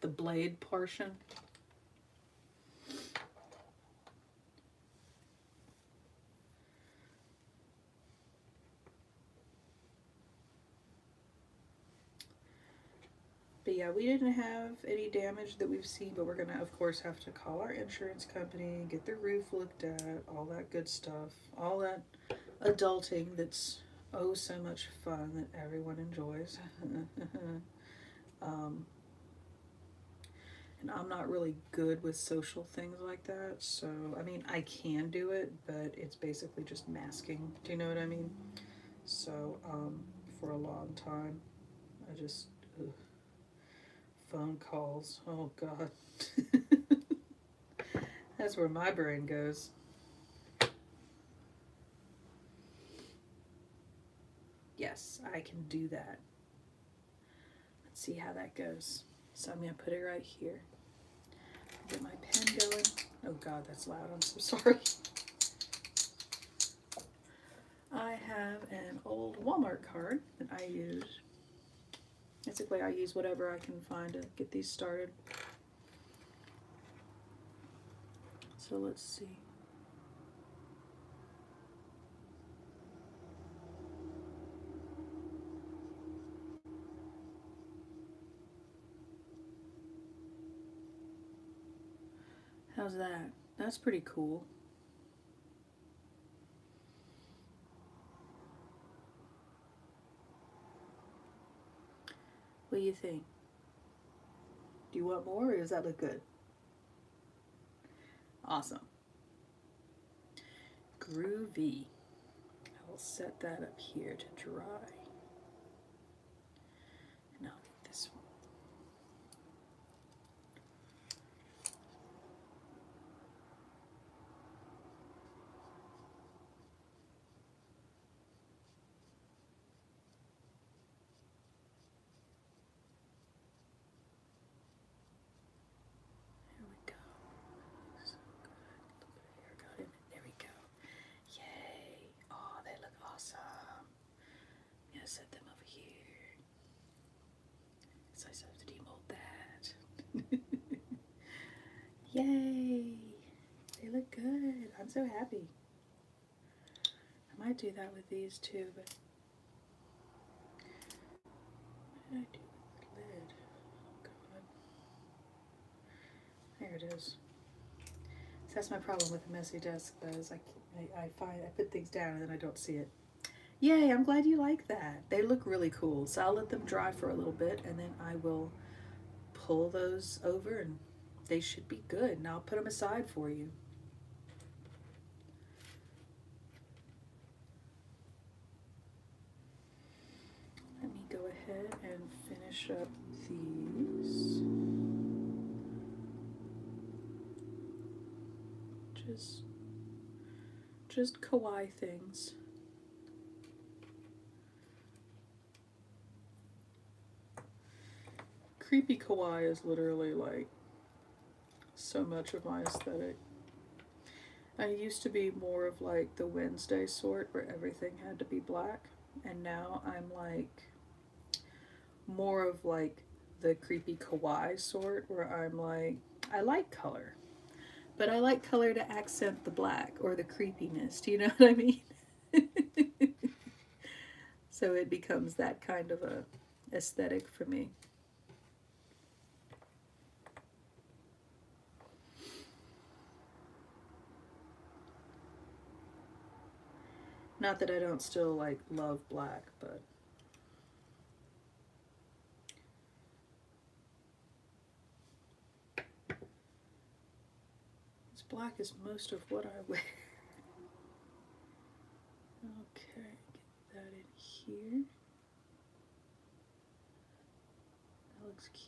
blade portion. But yeah, we didn't have any damage that we've seen, but we're gonna, of course, have to call our insurance company, get the roof looked at, all that good stuff, all that adulting that's oh so much fun that everyone enjoys. um, and I'm not really good with social things like that, so I mean, I can do it, but it's basically just masking. Do you know what I mean? So, for a long time, I just. Ugh. Phone calls. Oh, God. That's where my brain goes. Yes, I can do that. Let's see how that goes. So I'm going to put it right here. Get my pen going. Oh, God, that's loud. I'm so sorry. I have an old Walmart card that I use. Basically, I use whatever I can find to get these started. So let's see. How's that? That's pretty cool. What do you think? Do you want more, or does that look good? Awesome. Groovy. I will set that up here to dry. And I'll get this one. There we go. So good. A little bit of hair got in it. There we go. Yay. Oh, they look awesome. I'm going to set them over here. So I still have to demold that. Yay. They look good. I'm so happy. I might do that with these too, but what did I do with the lid? Oh, God. There it is. So that's my problem with a messy desk, though, is I find I put things down and then I don't see it. Yay, I'm glad you like that. They look really cool. So I'll let them dry for a little bit and then I will pull those over and they should be good. And I'll put them aside for you. Let me go ahead and finish up these. Just kawaii things. Creepy kawaii is literally like so much of my aesthetic. I used to be more of like the Wednesday sort where everything had to be black, and now I'm like more of like the creepy kawaii sort where I'm like, I like color, but I like color to accent the black or the creepiness. Do you know what I mean? So it becomes that kind of a aesthetic for me. Not that I don't still like love black, but this black is most of what I wear. Okay, get that in here. That looks cute.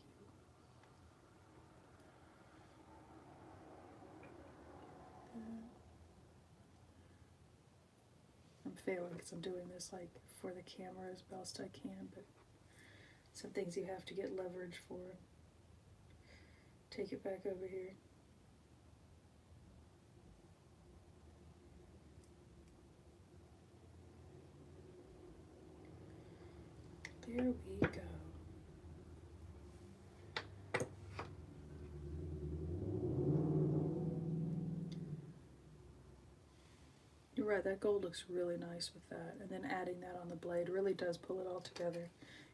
I'm failing because I'm doing this like for the camera as best I can, but some things you have to get leverage for. Take it back over here. There we go. You're right, that gold looks really nice with that. And then adding that on the blade really does pull it all together.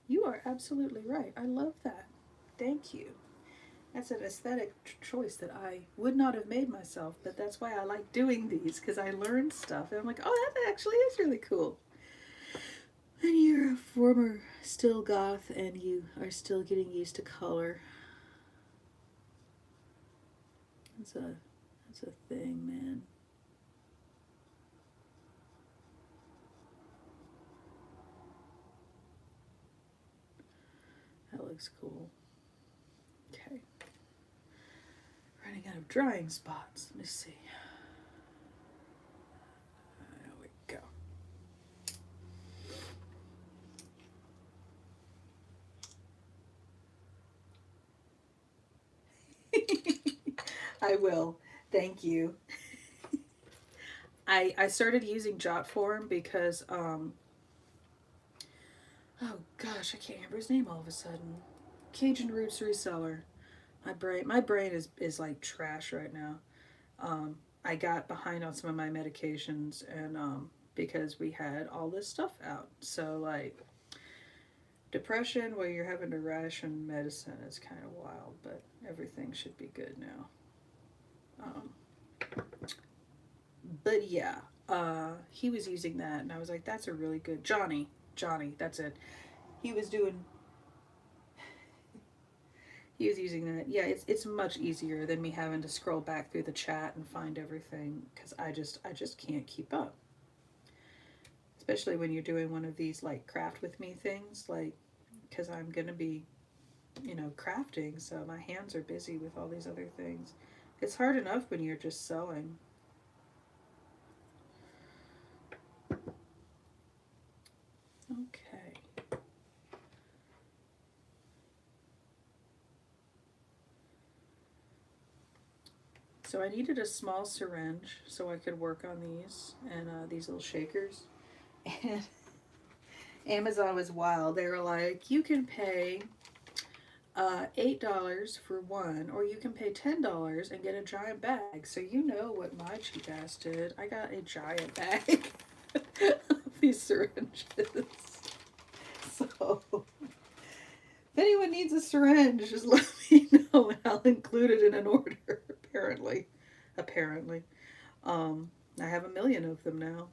You are absolutely right. I love that. Thank you. That's an aesthetic choice that I would not have made myself, but that's why I like doing these, because I learn stuff. And I'm like, oh, that actually is really cool. And you're a former still goth and you are still getting used to color. That's a thing, man. That looks cool. Okay. Running out of drying spots. Let me see. There we go. I will. Thank you. I started using Jot Form because oh gosh, I can't remember his name all of a sudden. Cajun Roots reseller. My brain is like trash right now. I got behind on some of my medications and because we had all this stuff out. So like depression where you're having to ration medicine is kind of wild, but everything should be good now. Um, but yeah, he was using that, and I was like, "That's a really good Johnny. That's it." He was doing. He was using that. Yeah, it's much easier than me having to scroll back through the chat and find everything because I just can't keep up. Especially when you're doing one of these like craft with me things, like because I'm gonna be, crafting, so my hands are busy with all these other things. It's hard enough when you're just sewing. Okay. So I needed a small syringe so I could work on these and these little shakers. And Amazon was wild. They were like, you can pay $8 for one, or you can pay $10 and get a giant bag. So you know what my cheap ass did. I got a giant bag of these syringes. So if anyone needs a syringe, just let me know and I'll include it in an order. Apparently. I have a million of them now.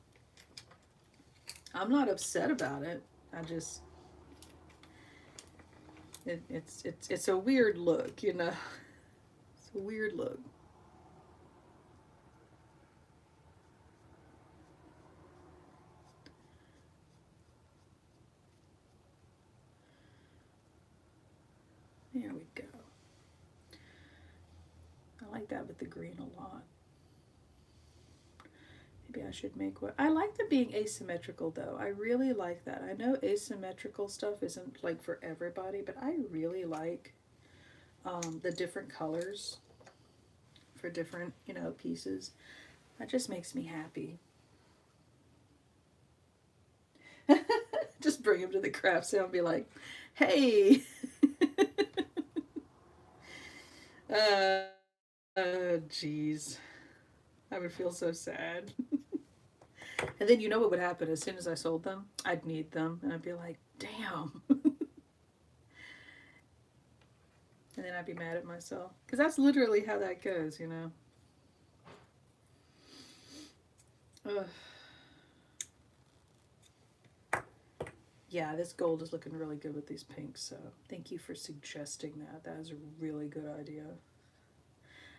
I'm not upset about it. I just it's a weird look, you know. It's a weird look. There we go. I like that with the green a lot. Maybe I should make what I like them being asymmetrical though. I really like that. I know asymmetrical stuff isn't like for everybody, but I really like the different colors for different, pieces. That just makes me happy. Just bring them to the craft sale and be like, hey. uh, jeez. I would feel so sad. And then you know what would happen as soon as I sold them? I'd need them and I'd be like, damn. And then I'd be mad at myself. Because that's literally how that goes, you know? Ugh. Yeah, this gold is looking really good with these pinks, so thank you for suggesting that. That is a really good idea.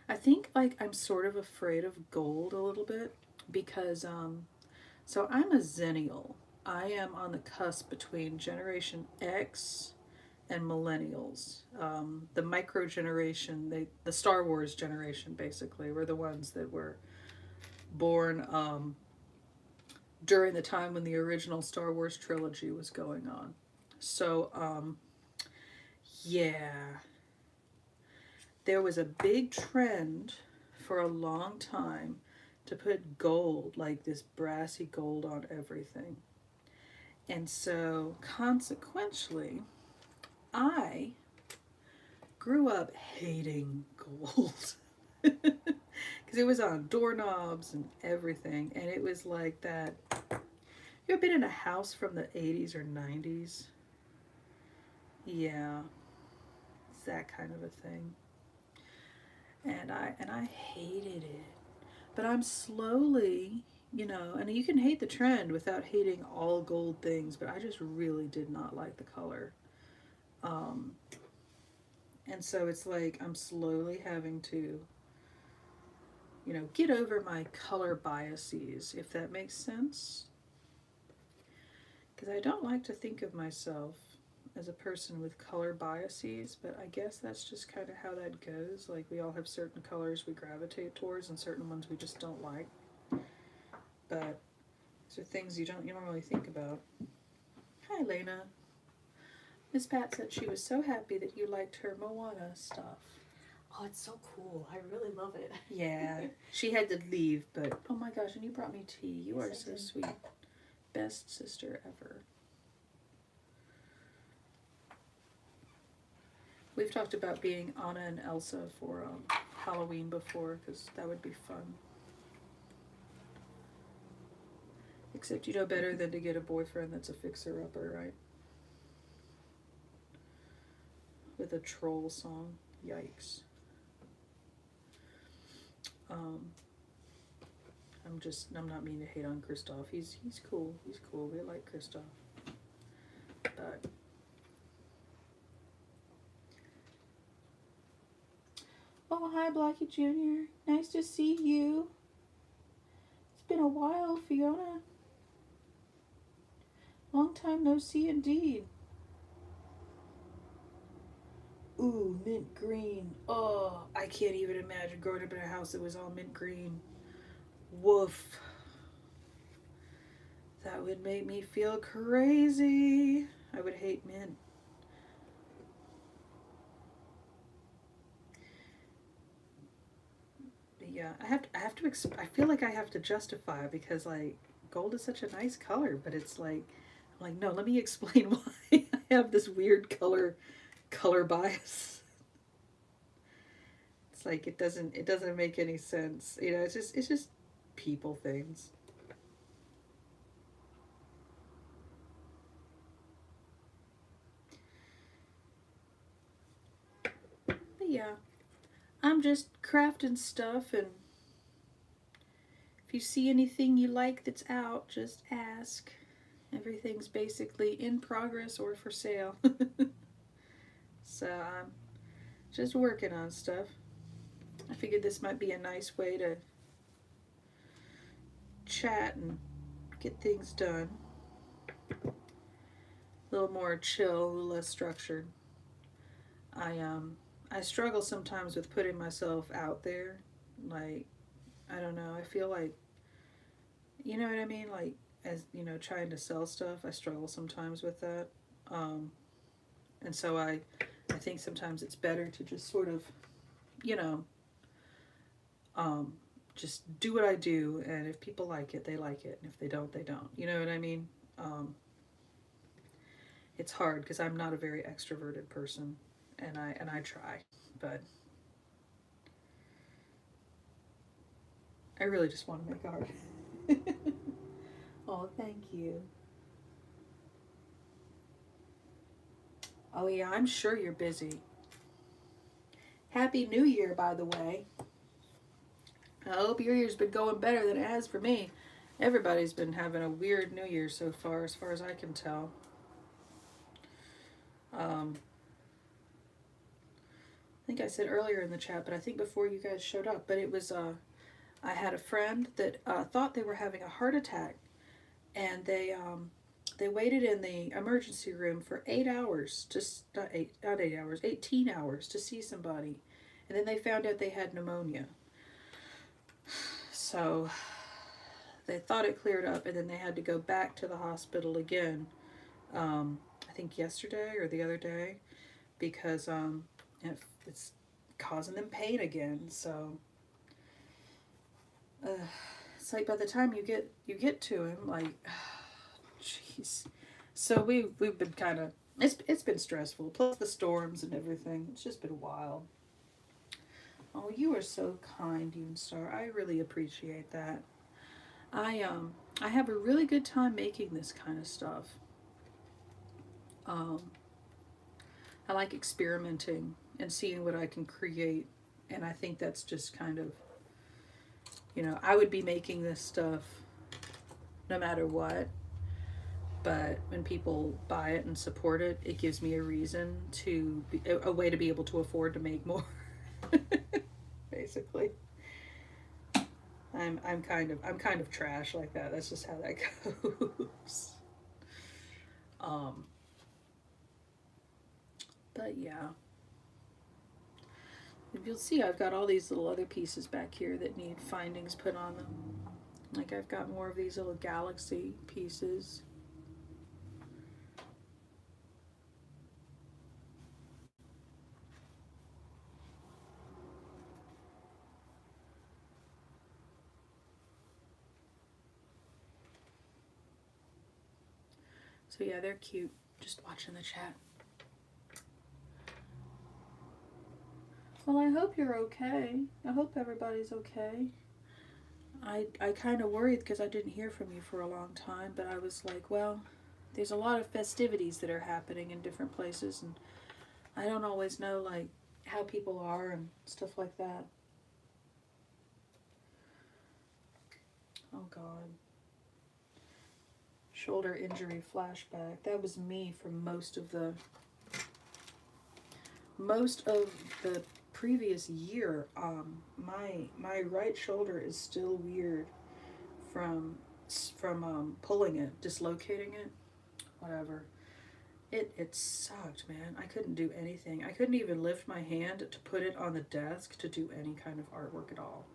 I think like I'm sort of afraid of gold a little bit because so I'm a Zennial. I am on the cusp between Generation X and Millennials. The micro generation, the Star Wars generation basically, were the ones that were born during the time when the original Star Wars trilogy was going on. So yeah, there was a big trend for a long time to put gold, like this brassy gold, on everything. And so, consequently, I grew up hating gold because it was on doorknobs and everything. And it was like that. You ever been in a house from the 80s or 90s? Yeah, it's that kind of a thing. And I hated it. But I'm slowly, and you can hate the trend without hating all gold things, but I just really did not like the color. Um, and so it's like I'm slowly having to, get over my color biases, if that makes sense. Because I don't like to think of myself as a person with color biases, but I guess that's just kind of how that goes. Like, we all have certain colors we gravitate towards and certain ones we just don't like. But these are things you don't really think about. Hi, Lena. Miss Pat said she was so happy that you liked her Moana stuff. Oh, it's so cool. I really love it. Yeah, she had to leave, but oh my gosh, and you brought me tea. You are so sweet. Best sister ever. We've talked about being Anna and Elsa for Halloween before, because that would be fun. Except you know better than to get a boyfriend that's a fixer-upper, right? With a troll song. Yikes. I'm not meaning to hate on Kristoff. He's cool. He's cool. We like Kristoff. But oh, hi, Blackie Jr. Nice to see you. It's been a while, Fiona. Long time no see indeed. Ooh, mint green. Oh, I can't even imagine growing up in a house that was all mint green. Woof. That would make me feel crazy. I would hate mint. But yeah, I feel like I have to justify because like gold is such a nice color, but it's like I'm like, no, let me explain why I have this weird color bias. It's like it doesn't make any sense. It's just people things. But yeah, I'm just crafting stuff, and if you see anything you like that's out, just ask. Everything's basically in progress or for sale. So I'm just working on stuff. I figured this might be a nice way to chat and get things done. A little more chill, a little less structured. I struggle sometimes with putting myself out there. Like, I don't know. I feel like, you know what I mean? Like, as trying to sell stuff, I struggle sometimes with that. And so I think sometimes it's better to just sort of, you know, just do what I do, and if people like it, they like it, and if they don't, they don't. You know what I mean? It's hard because I'm not a very extroverted person, and I try, but I really just want to make art. Oh, thank you. Oh yeah, I'm sure you're busy. Happy New Year, by the way. I hope your year's been going better than it has for me. Everybody's been having a weird New Year so far as I can tell. I think I said earlier in the chat, but I think before you guys showed up, but it was, I had a friend that thought they were having a heart attack, and they waited in the emergency room for 8 hours, just not 8 hours, 18 hours to see somebody, and then they found out they had pneumonia. So they thought it cleared up, and then they had to go back to the hospital again. I think yesterday or the other day, because it's causing them pain again. So it's like by the time you get to him, like, jeez. So we've been kind of, it's been stressful. Plus the storms and everything. It's just been wild. Oh, you are so kind, Star. I really appreciate that. I have a really good time making this kind of stuff. I like experimenting and seeing what I can create, and I think that's just kind of, I would be making this stuff no matter what, but when people buy it and support it, it gives me a reason to a way to be able to afford to make more. Basically, I'm kind of trash like that. That's just how that goes. But yeah. If you'll see, I've got all these little other pieces back here that need findings put on them. Like I've got more of these little galaxy pieces. So yeah, they're cute. Just watching the chat. Well, I hope you're okay. I hope everybody's okay. I kind of worried because I didn't hear from you for a long time, but I was like, well, there's a lot of festivities that are happening in different places, and I don't always know, like, how people are and stuff like that. Oh, God. Shoulder injury flashback. That was me for most of the previous year. My right shoulder is still weird from pulling it, dislocating it, whatever. It sucked, man. I couldn't do anything. I couldn't even lift my hand to put it on the desk to do any kind of artwork at all.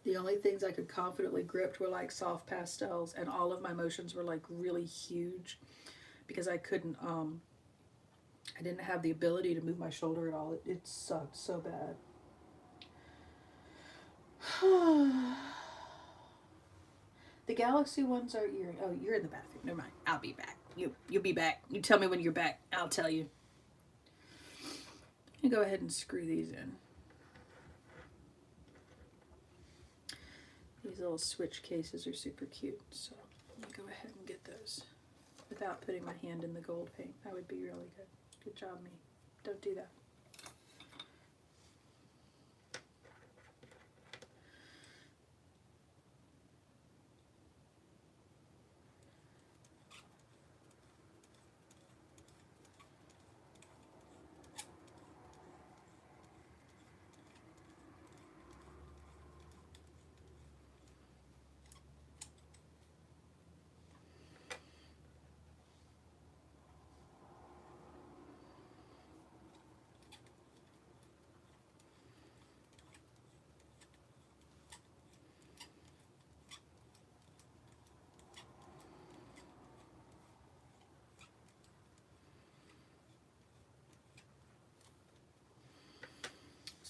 The only things I could confidently grip were like soft pastels, and all of my motions were like really huge because I didn't have the ability to move my shoulder at all. It sucked so bad. The galaxy ones are earring. Oh, you're in the bathroom. Never mind. I'll be back. You'll be back. You tell me when you're back. I'll tell you. You go ahead and screw these in. These little switch cases are super cute, so let me go ahead and get those without putting my hand in the gold paint. That would be really good. Good job, me. Don't do that.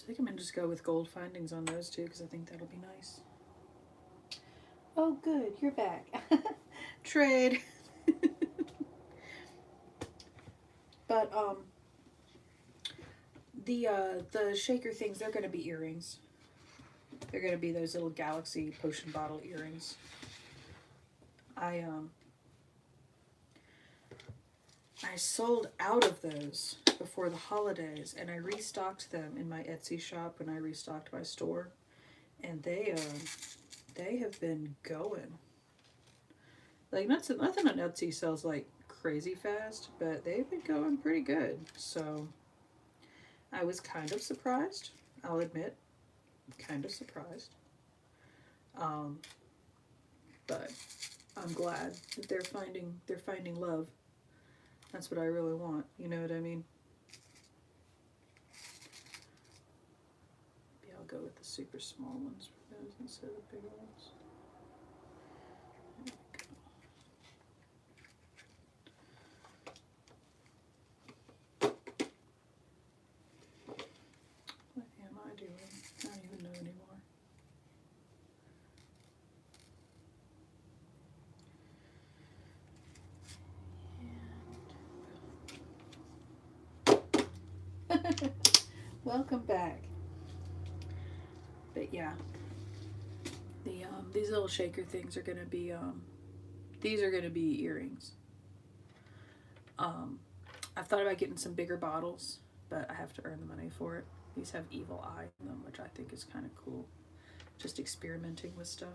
I think I'm going to just go with gold findings on those two because I think that'll be nice. Oh, good. You're back. Trade. But, the shaker things, they're going to be earrings. They're going to be those little galaxy potion bottle earrings. I sold out of those before the holidays, and I restocked them in my Etsy shop when I restocked my store, and they have been going. Like, nothing on Etsy sells like crazy fast, but they've been going pretty good. So I was kind of surprised. I'll admit, kind of surprised. Um, but I'm glad that they're finding love. That's what I really want. You know what I mean? Maybe I'll go with the super small ones for those instead of the bigger ones. What am I doing? I don't even know anymore. Welcome back. But yeah, these little shaker things are gonna be these are gonna be earrings. I've thought about getting some bigger bottles, but I have to earn the money for it. These have evil eye in them, which I think is kind of cool. Just experimenting with stuff.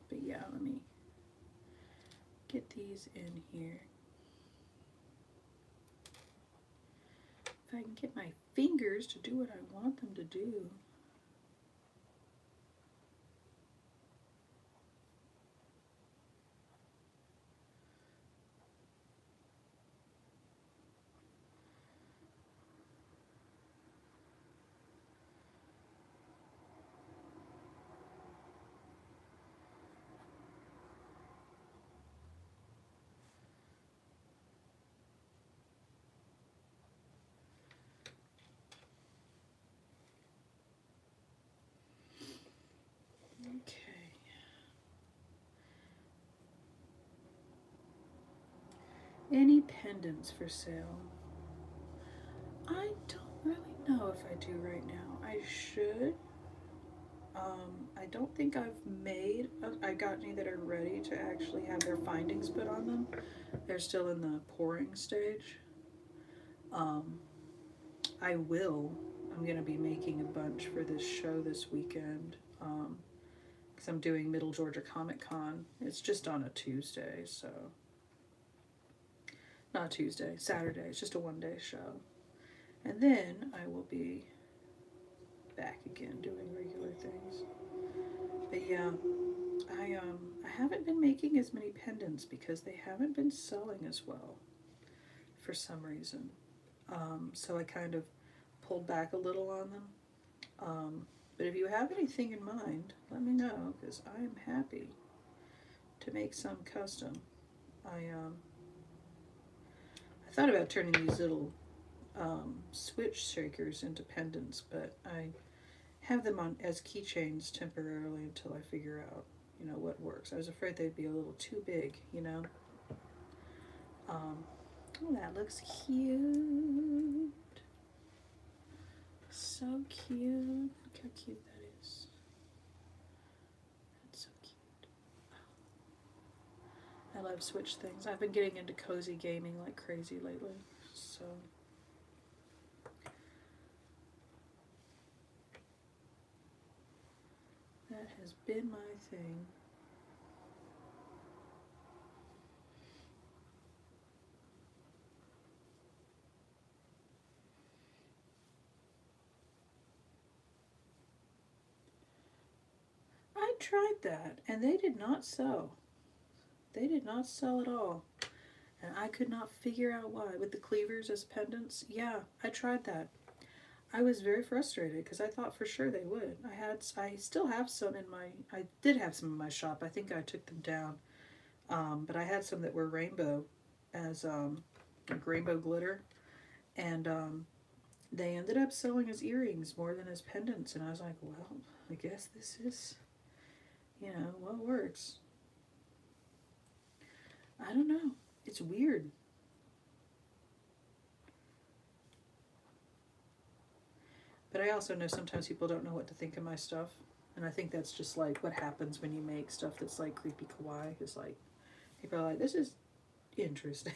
But yeah, let me get these in here. If I can get my fingers to do what I want them to do. Okay. Any pendants for sale? I don't really know if I do right now. I should. I don't think I got any that are ready to actually have their findings put on them. They're still in the pouring stage. Um, I will. I'm going to be making a bunch for this show this weekend. Because I'm doing Middle Georgia Comic Con. It's just on a Tuesday, so. Not Tuesday, Saturday. It's just a 1-day show. And then I will be back again doing regular things. But yeah, I haven't been making as many pendants because they haven't been selling as well for some reason. So I kind of pulled back a little on them. But if you have anything in mind, let me know because I am happy to make some custom. I thought about turning these little switch shakers into pendants, but I have them on as keychains temporarily until I figure out, you know, what works. I was afraid they'd be a little too big, you know. Oh, that looks cute. So cute. Look how cute that is. That's so cute. I love Switch things. I've been getting into cozy gaming like crazy lately, so. That has been my thing. I tried that and they did not sell. They did not sell at all. And I could not figure out why. With the cleavers as pendants, yeah, I tried that. I was very frustrated because I thought for sure they would. I still have some in my, I did have some in my shop. I think I took them down. But I had some that were rainbow as like rainbow glitter. And they ended up selling as earrings more than as pendants. And I was like, well, I guess this is, you know, what works. I don't know. It's weird. But I also know sometimes people don't know what to think of my stuff. And I think that's just like what happens when you make stuff that's like creepy kawaii. It's like, people are like, this is interesting.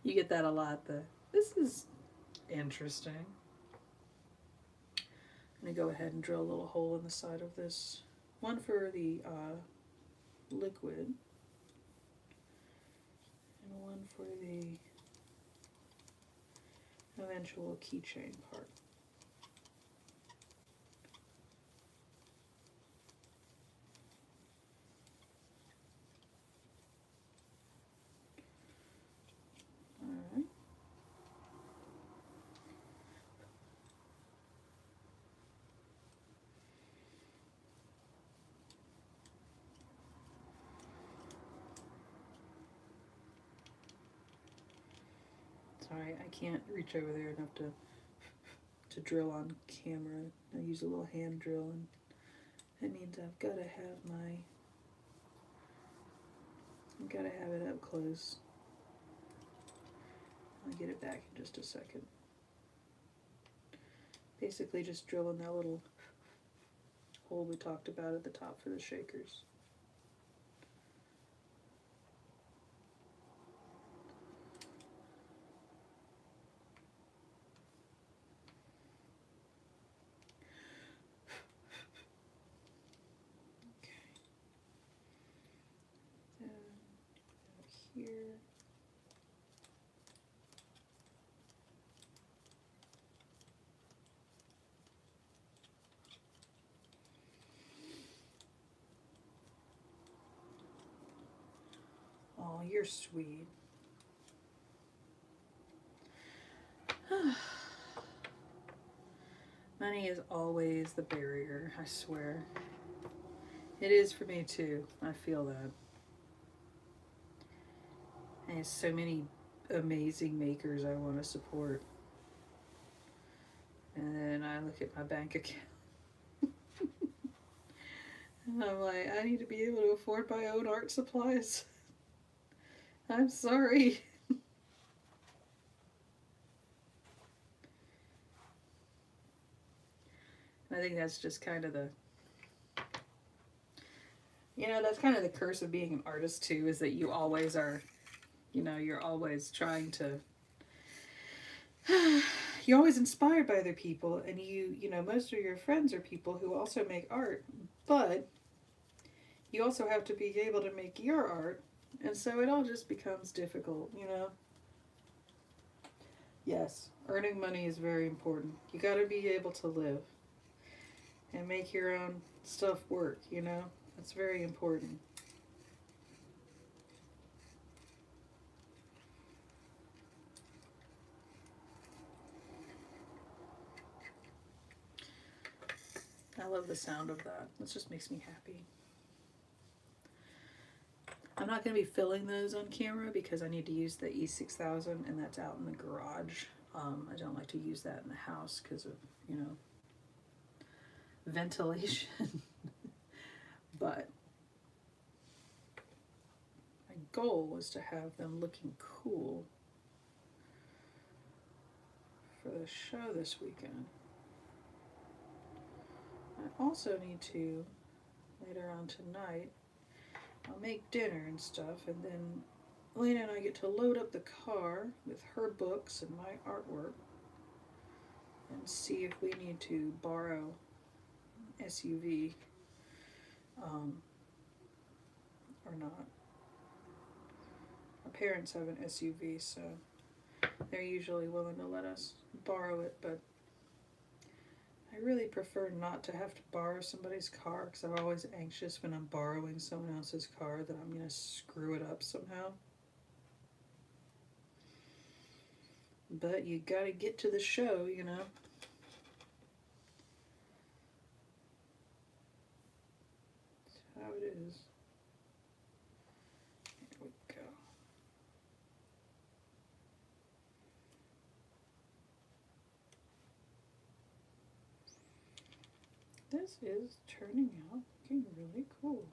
You get that a lot. This is interesting. I'm going to go ahead and drill a little hole in the side of this. One for the liquid, and one for the eventual keychain part. Alright. Sorry, I can't reach over there enough to drill on camera. I use a little hand drill, and that means I've got to have it up close. I'll get it back in just a second. Basically just drilling that little hole we talked about at the top for the shakers. Here. Oh, you're sweet. Money is always the barrier, I swear. It is for me too. I feel that. There's so many amazing makers I want to support. And then I look at my bank account. And I'm like, I need to be able to afford my own art supplies. I'm sorry. I think that's just kind of that's kind of the curse of being an artist too, is that you always are, you're always trying to, you're always inspired by other people, and most of your friends are people who also make art, but you also have to be able to make your art, and so it all just becomes difficult, Yes, earning money is very important. You got to be able to live and make your own stuff work, That's very important. I love the sound of that. It just makes me happy. I'm not going to be filling those on camera because I need to use the E6000, and that's out in the garage. I don't like to use that in the house because of, ventilation. But my goal was to have them looking cool for the show this weekend. I also need to, later on tonight, I'll make dinner and stuff, and then Elena and I get to load up the car with her books and my artwork and see if we need to borrow SUV or not. Our parents have an SUV, so they're usually willing to let us borrow it, but I really prefer not to have to borrow somebody's car, because I'm always anxious when I'm borrowing someone else's car that I'm going to screw it up somehow. But you got to get to the show, That's how it is. Here we go. This is turning out looking really cool.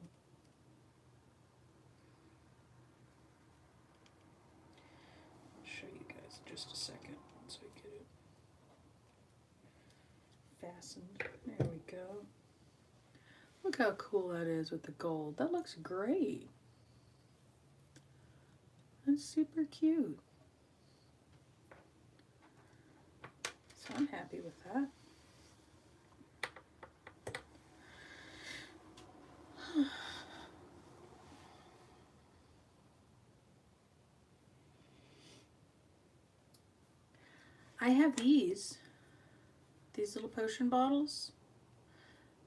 I'll show you guys in just a second once I get it fastened. There we go. Look how cool that is with the gold. That looks great. That's super cute. So I'm happy with that. I have these little potion bottles,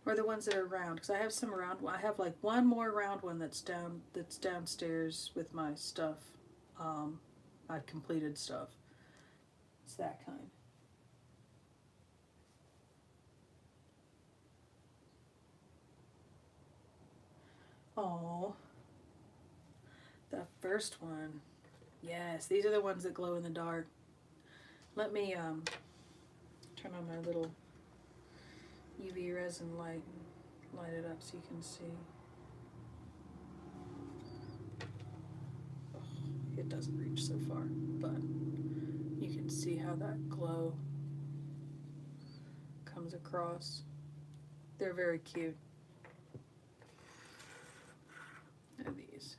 or the ones that are round, because I have some round. I have like one more round one that's downstairs with my stuff, my completed stuff. It's that kind. Oh, the first one. Yes, these are the ones that glow in the dark. Let me turn on my little UV resin light and light it up so you can see. Oh, it doesn't reach so far, but you can see how that glow comes across. They're very cute. They're these.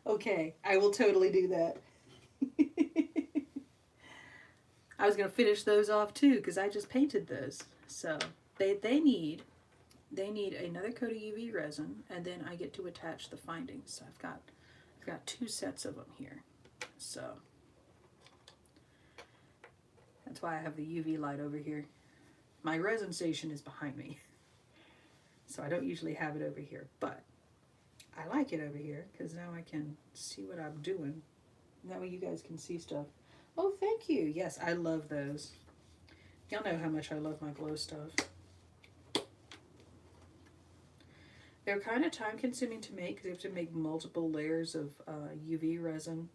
Okay, I will totally do that. I was going to finish those off too because I just painted those. So they need another coat of UV resin, and then I get to attach the findings. So I've got 2 sets of them here. So that's why I have the UV light over here. My resin station is behind me. So I don't usually have it over here, but I like it over here because now I can see what I'm doing. That way you guys can see stuff. Oh, thank you. Yes, I love those. Y'all know how much I love my glow stuff. They're kind of time consuming to make because you have to make multiple layers of UV resin,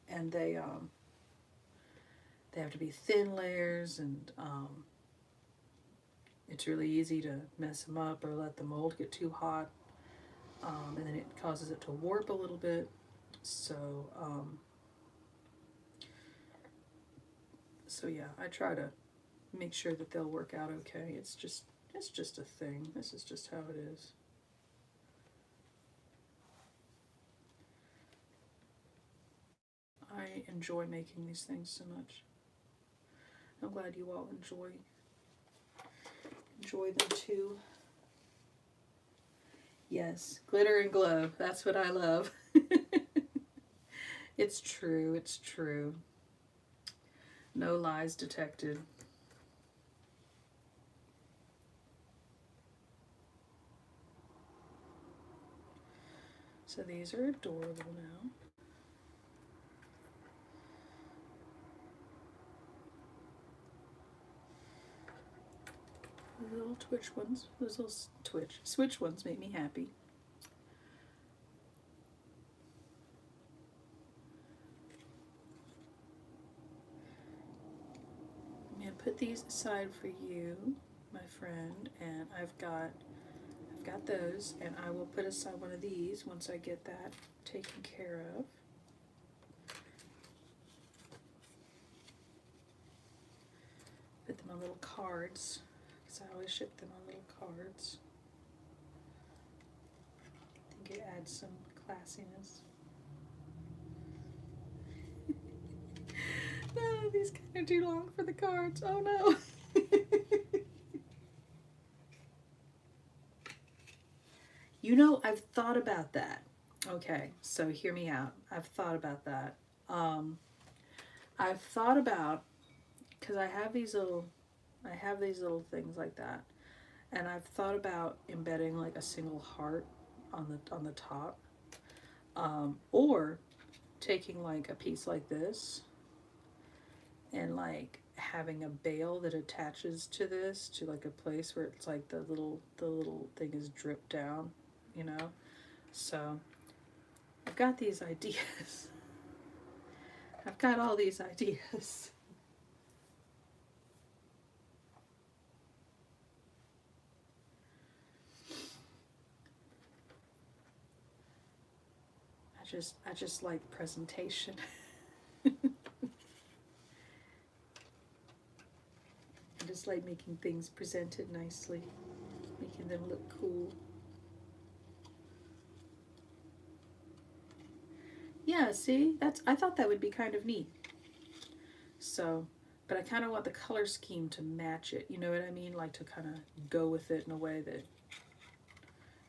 and they have to be thin layers, and it's really easy to mess them up or let the mold get too hot, and then it causes it to warp a little bit. So yeah, I try to make sure that they'll work out okay. It's just a thing. This is just how it is. I enjoy making these things so much. I'm glad you all enjoy them too. Yes, glitter and glow. That's what I love. It's true. It's true. No lies detected. So these are adorable now. The little twitch ones, those little switch ones make me happy. I'm gonna put these aside for you, my friend, and I've got those, and I will put aside one of these once I get that taken care of. Put them on little cards, because I always ship them on little cards. I think it adds some classiness. Oh, these kind of too long for the cards. Oh no. You know, I've thought about that. Okay, so hear me out. I've thought about that. I've thought about, because I have these little things like that, and I've thought about embedding like a single heart on the top, or taking like a piece like this and like having a bail that attaches to this, to like a place where it's like the little thing is dripped down, you know. So I've got these ideas. I've got all these ideas. I just like presentation. I just like making things presented nicely, making them look cool. Yeah, see, I thought that would be kind of neat. So, but I kind of want the color scheme to match it, you know what I mean? Like to kind of go with it in a way that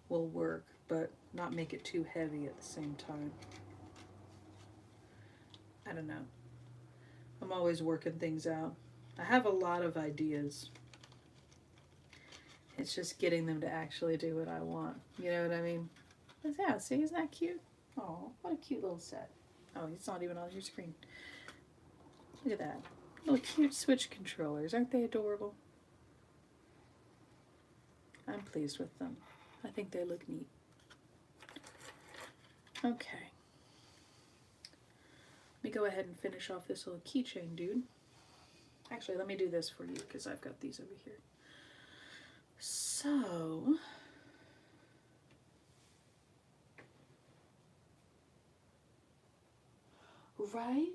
will work, but not make it too heavy at the same time. I don't know. I'm always working things out. I have a lot of ideas. It's just getting them to actually do what I want. You know what I mean? But yeah, see, isn't that cute? Oh, what a cute little set. Oh, it's not even on your screen. Look at that. Little cute Switch controllers. Aren't they adorable? I'm pleased with them. I think they look neat. Okay. Let me go ahead and finish off this little keychain, dude. Actually, let me do this for you because I've got these over here. So, right?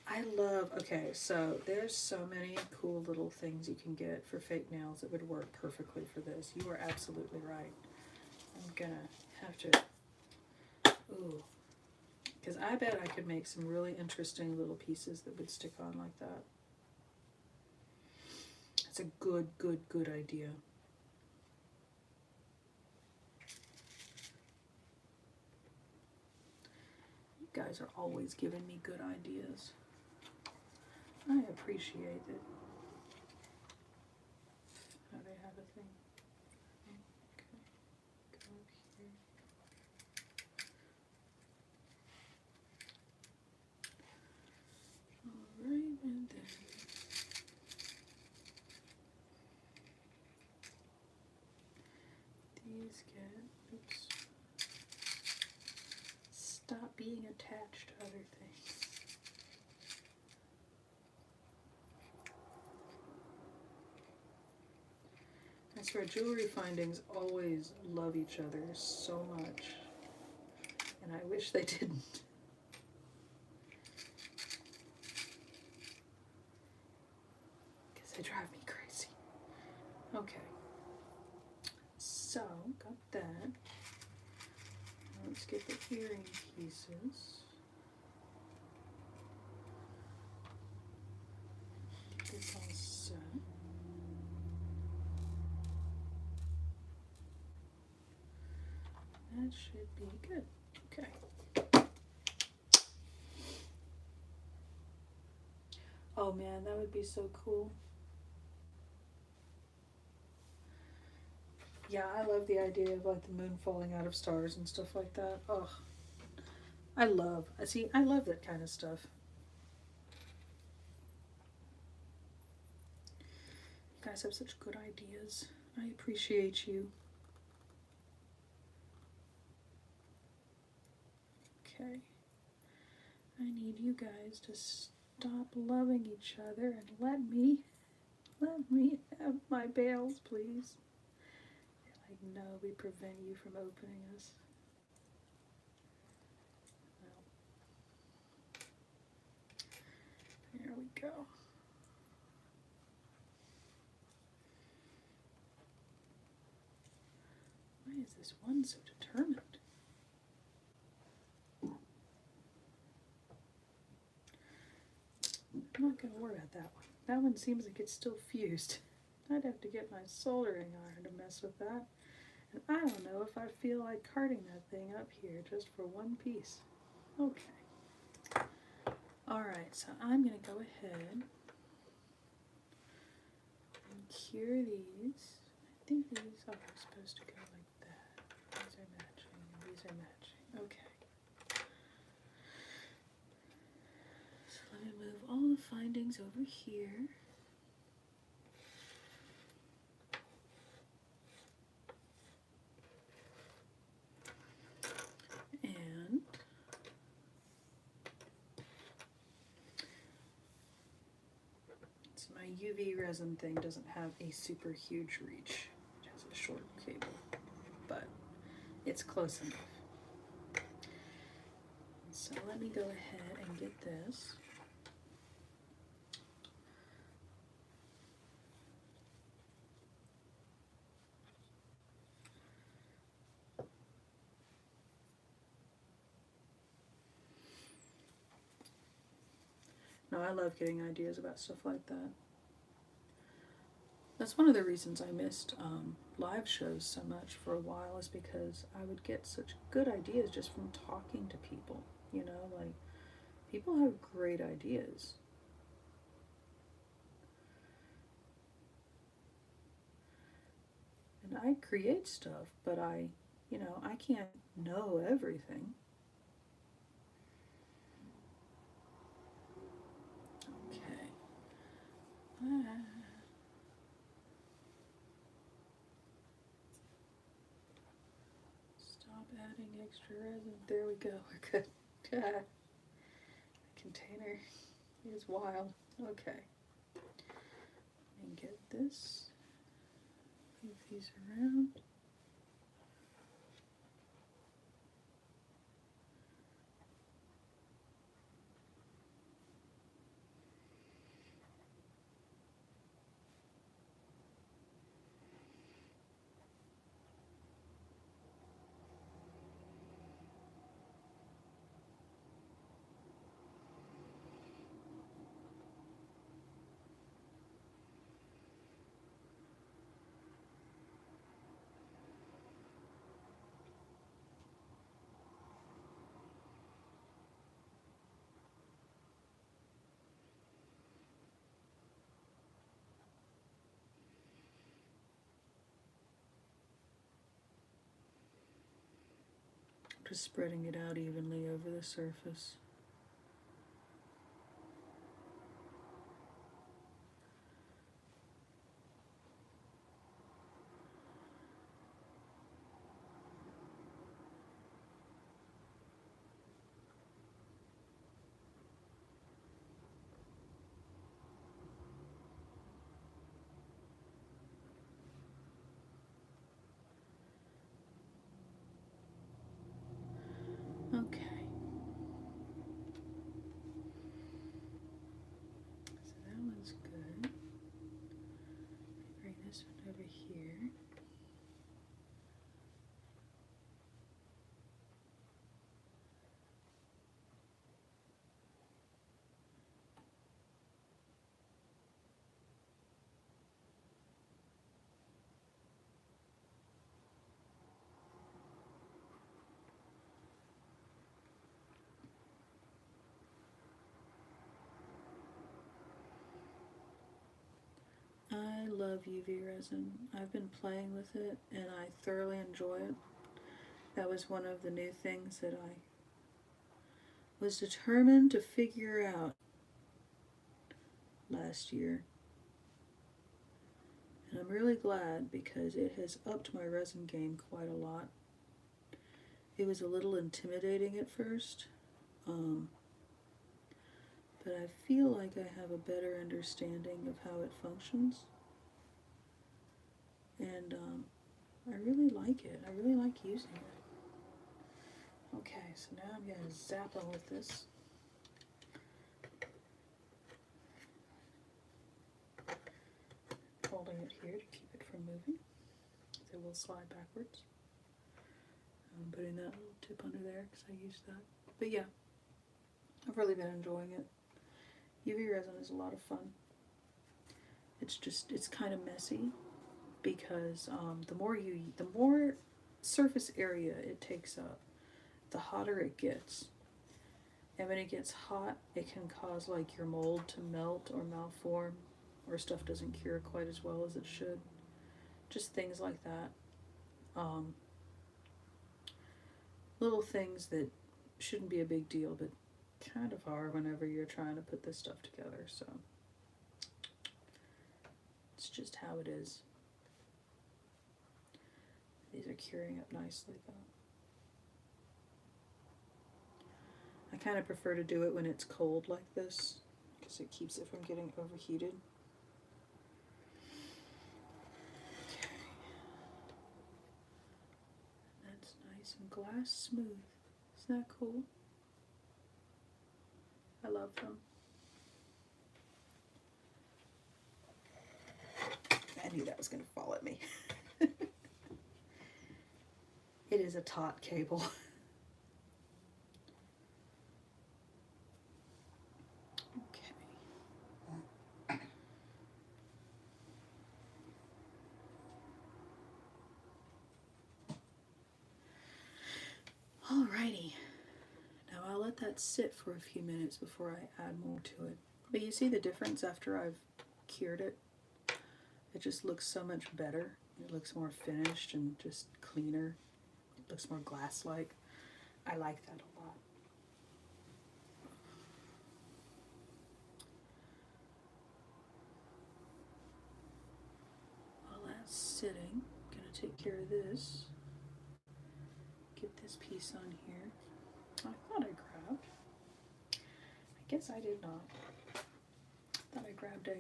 I love, okay, so there's so many cool little things you can get for fake nails that would work perfectly for this. You are absolutely right. I'm gonna have to, ooh, because I bet I could make some really interesting little pieces that would stick on like that. It's a good idea. You guys are always giving me good ideas. I appreciate it. Oh, they have a thing. Okay, go here. Alright, and then these get, oops, stop being attached to other things. I swear, jewelry findings always love each other so much, and I wish they didn't. Because they drive me crazy. Okay. So, got that. Let's get the earring pieces. Get this all set. That should be good. Okay. Oh man, that would be so cool. Yeah, I love the idea of like the moon falling out of stars and stuff like that. Ugh. I love that kind of stuff. You guys have such good ideas. I appreciate you. Okay. I need you guys to stop loving each other and let me have my bales, please. Like, no, we prevent you from opening us. Well, there we go. Why is this one so determined? I'm not going to worry about that one. That one seems like it's still fused. I'd have to get my soldering iron to mess with that. And I don't know if I feel like carting that thing up here just for one piece. Okay. Alright, so I'm going to go ahead and cure these. I think these are supposed to go like that. These are matching, and these are matching. Okay. So let me move all the findings over here. And so my UV resin thing doesn't have a super huge reach. It has a short cable, but it's close enough. So let me go ahead and get this. No, I love getting ideas about stuff like that. That's one of the reasons I missed live shows so much for a while, is because I would get such good ideas just from talking to people. You know, like, people have great ideas. I create stuff, but I can't know everything. Okay. Stop adding extra resin. There we go. We're good. The container is wild. Okay. And get this. Move these around. Just spreading it out evenly over the surface. Okay. So that one's good. Bring this one over here. I love UV resin. I've been playing with it and I thoroughly enjoy it. That was one of the new things that I was determined to figure out last year. And I'm really glad because it has upped my resin game quite a lot. It was a little intimidating at first, but I feel like I have a better understanding of how it functions. And I really like it. I really like using it. Okay, so now I'm going to zap them with this. Holding it here to keep it from moving. It will slide backwards. I'm putting that little tip under there because I used that. But yeah, I've really been enjoying it. UV resin is a lot of fun. It's kind of messy because the more surface area it takes up, the hotter it gets. And when it gets hot, it can cause like your mold to melt or malform, or stuff doesn't cure quite as well as it should. Just things like that. Little things that shouldn't be a big deal, but kind of are whenever you're trying to put this stuff together. So it's just how it is. These are curing up nicely though. I kind of prefer to do it when it's cold like this because it keeps it from getting overheated. Okay. That's nice and glass smooth. Isn't that cool? I love them. I knew that was going to fall at me. It is a taut cable. Alrighty, now I'll let that sit for a few minutes before I add more to it. But you see the difference after I've cured it? It just looks so much better. It looks more finished and just cleaner. It looks more glass-like. I like that a lot. While that's sitting, I'm gonna take care of this. Get this piece on here. I thought I grabbed. I guess I did not. I thought I grabbed a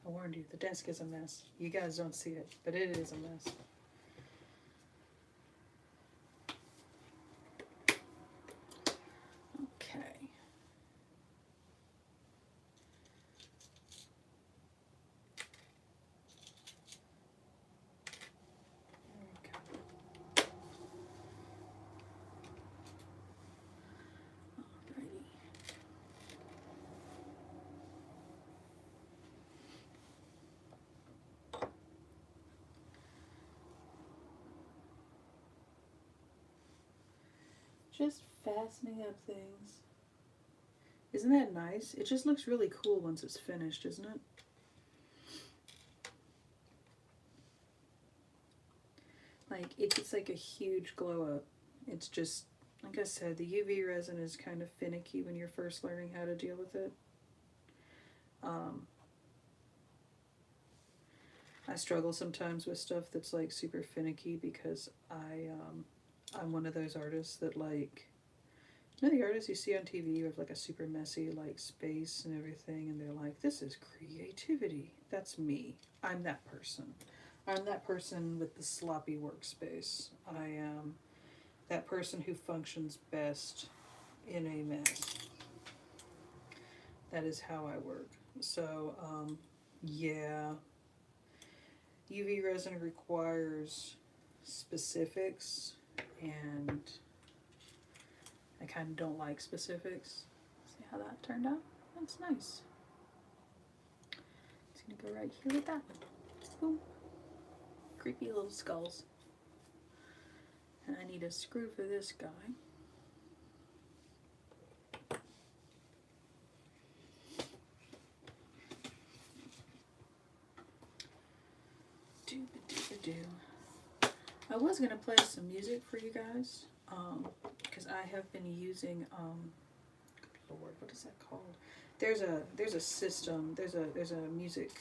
I warned you, the desk is a mess. You guys don't see it, but it is a mess. Okay. There we go. Alrighty. Just fastening up things. Isn't that nice? It just looks really cool once it's finished, isn't it? Like, it's like a huge glow up. It's just, like I said, the UV resin is kind of finicky when you're first learning how to deal with it. I struggle sometimes with stuff that's like super finicky because I'm one of those artists that like, you know, the artists you see on TV who have like a super messy like space and everything, and they're like, this is creativity. That's me. I'm that person. I'm that person with the sloppy workspace. I am that person who functions best in a mess. That is how I work. So, yeah. UV resin requires specifics, and I kind of don't like specifics. See how that turned out? That's nice. It's gonna go right here with that one. Boom. Creepy little skulls. And I need a screw for this guy. I was gonna play some music for you guys, because I have been using Lord, what is that called? There's a system. There's a music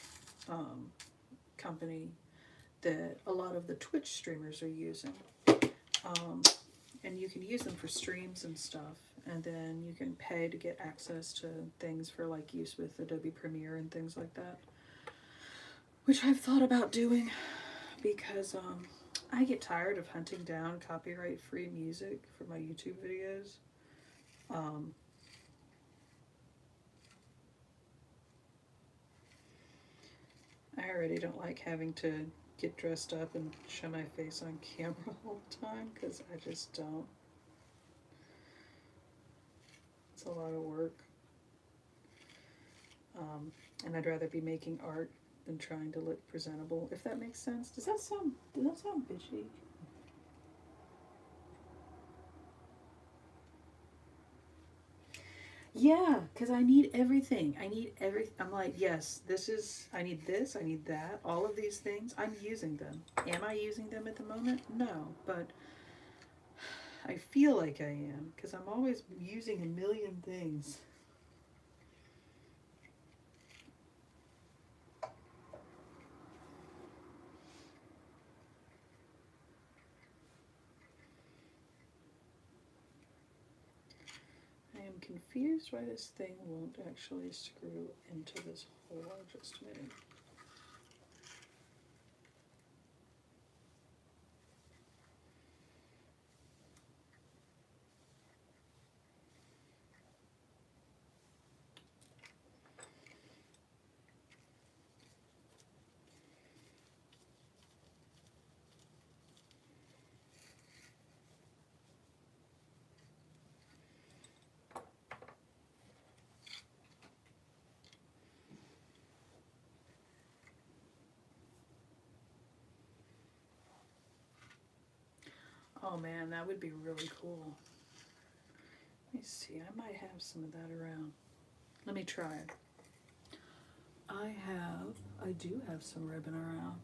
company that a lot of the Twitch streamers are using, and you can use them for streams and stuff. And then you can pay to get access to things for like use with Adobe Premiere and things like that, which I've thought about doing because I get tired of hunting down copyright-free music for my YouTube videos. I already don't like having to get dressed up and show my face on camera all the time because I just don't. It's a lot of work. And I'd rather be making art than trying to look presentable, if that makes sense. Does that sound bitchy? Yeah, because I need everything. I'm like, yes, I need this, I need that, all of these things. I'm using them. Am I using them at the moment? No, but I feel like I am because I'm always using a million things. I am confused why this thing won't actually screw into this hole I just made. Oh man, that would be really cool. me see, I might have some of that around. Let me try it. I do have some ribbon around.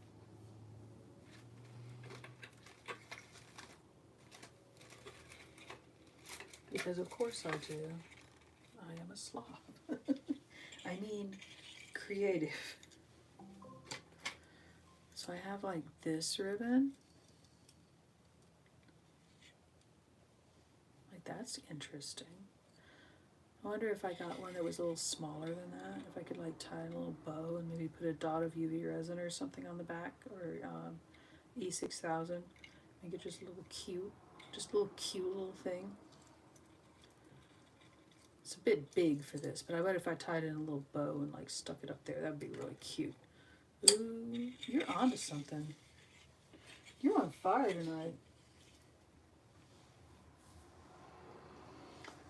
Because of course I do. I am a slob. I mean, creative. So I have like this ribbon. Like that's interesting. I wonder if I got one that was a little smaller than that. If I could like tie a little bow and maybe put a dot of UV resin or something on the back, or E6000. Make it just a little cute. Just a little cute little thing. It's a bit big for this, but I bet if I tied in a little bow and like stuck it up there, that'd be really cute. Ooh, you're onto something. You're on fire tonight.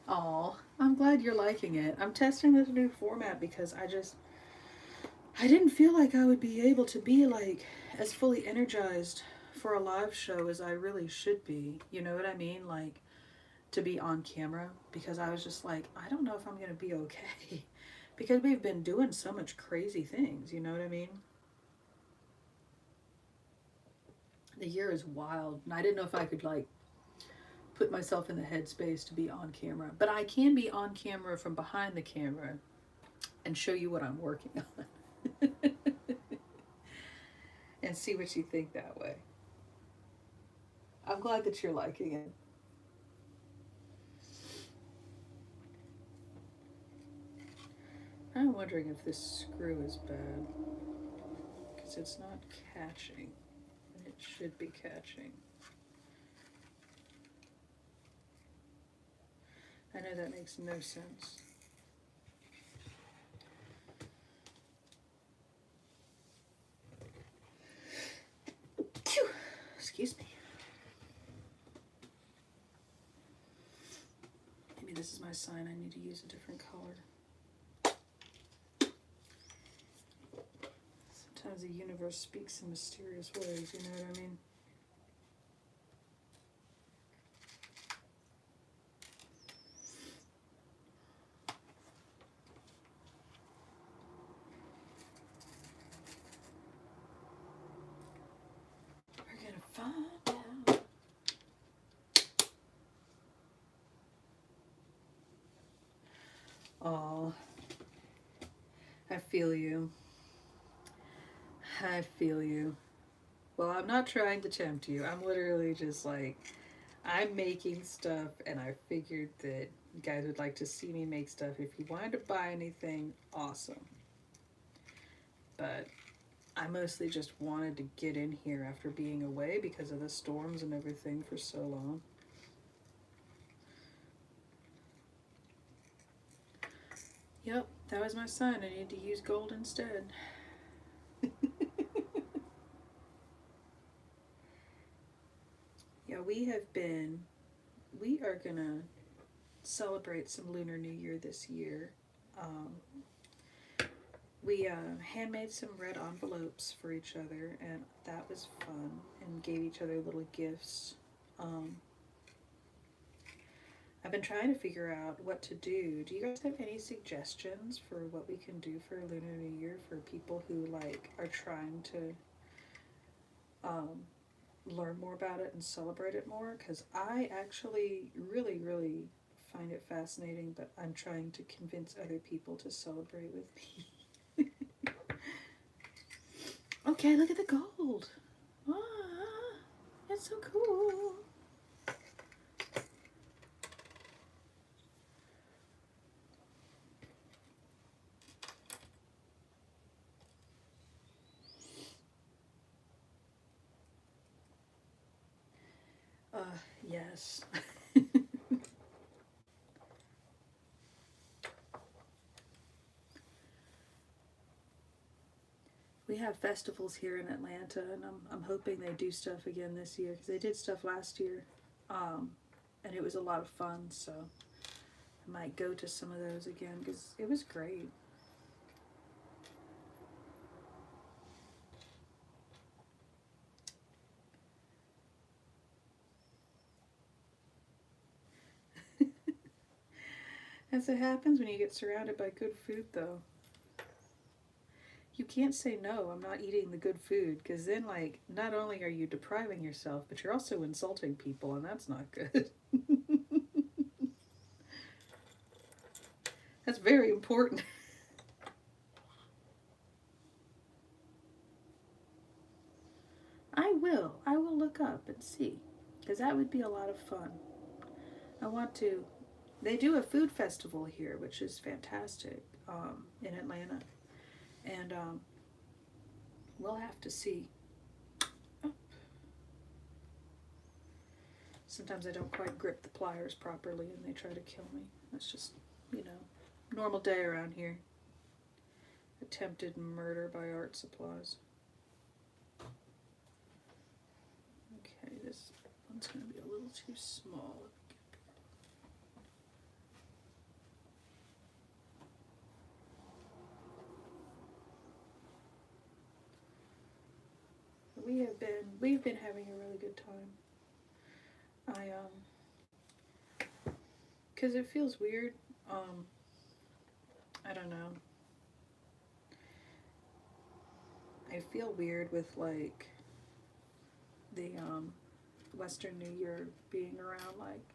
Aw, I'm glad you're liking it. I'm testing this new format because I didn't feel like I would be able to be like as fully energized for a live show as I really should be. You know what I mean? Like to be on camera, because I was just like, I don't know if I'm going to be okay because we've been doing so much crazy things. You know what I mean? The year is wild, and I didn't know if I could like put myself in the headspace to be on camera, but I can be on camera from behind the camera and show you what I'm working on and see what you think that way. I'm glad that you're liking it. I'm wondering if this screw is bad because it's not catching, and it should be catching. I know that makes no sense. Excuse me. Maybe this is my sign. I need to use a different color. Sometimes the universe speaks in mysterious ways, you know what I mean? We're gonna find out. Oh, I feel you. I feel you. Well, I'm not trying to tempt you. I'm literally just like, I'm making stuff, and I figured that you guys would like to see me make stuff. If you wanted to buy anything, awesome. But I mostly just wanted to get in here after being away because of the storms and everything for so long. Yep, that was my sign. I need to use gold instead. Yeah, we are gonna celebrate some Lunar New Year this year. We handmade some red envelopes for each other, and that was fun, and gave each other little gifts. I've been trying to figure out what to do. Do you guys have any suggestions for what we can do for Lunar New Year for people who like are trying to learn more about it and celebrate it more? Because I actually really find it fascinating, but I'm trying to convince other people to celebrate with me. Okay, look at the gold. Ah, that's so cool. Yes. We have festivals here in Atlanta, and I'm hoping they do stuff again this year, because they did stuff last year, and it was a lot of fun, so I might go to some of those again, because it was great. As it happens when you get surrounded by good food, though. You can't say no, I'm not eating the good food, because then, like, not only are you depriving yourself, but you're also insulting people, and that's not good. That's very important. I will look up and see, because that would be a lot of fun. I want to. They do a food festival here, which is fantastic, in Atlanta, and we'll have to see. Oh. Sometimes I don't quite grip the pliers properly, and they try to kill me. That's just, normal day around here. Attempted murder by art supplies. Okay, this one's going to be a little too small. We've been having a really good time. Cause it feels weird. I don't know. I feel weird with like the Western New Year being around like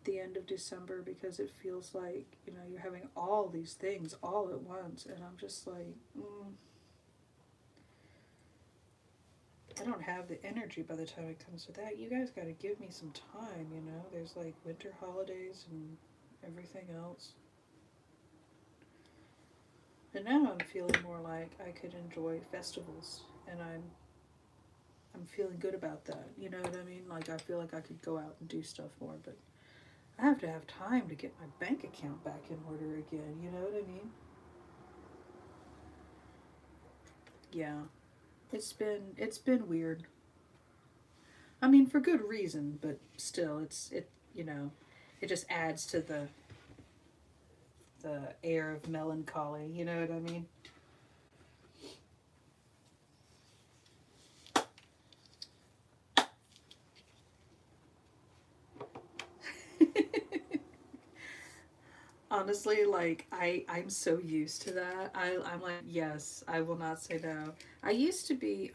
the end of December, because it feels like, you're having all these things all at once, and I'm just like, I don't have the energy by the time it comes to that. You guys got to give me some time, There's like winter holidays and everything else. And now I'm feeling more like I could enjoy festivals, and I'm feeling good about that. You know what I mean? Like, I feel like I could go out and do stuff more, but I have to have time to get my bank account back in order again. You know what I mean? Yeah. It's been weird. I mean, for good reason, but still, it just adds to the air of melancholy. You know what I mean? Honestly, like, I'm so used to that. I'm like, yes, I will not say no. I used to be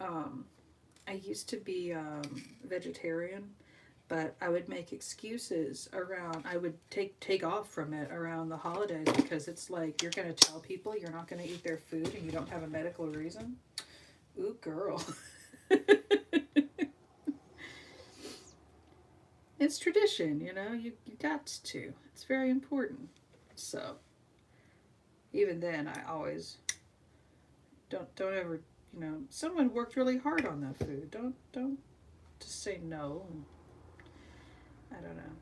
vegetarian, but I would make excuses around. I would take off from it around the holidays, because it's like, you're gonna tell people you're not gonna eat their food and you don't have a medical reason. Ooh, girl. It's tradition, you got to. It's very important. So even then, I always don't ever, someone worked really hard on that food. Don't just say no. I don't know.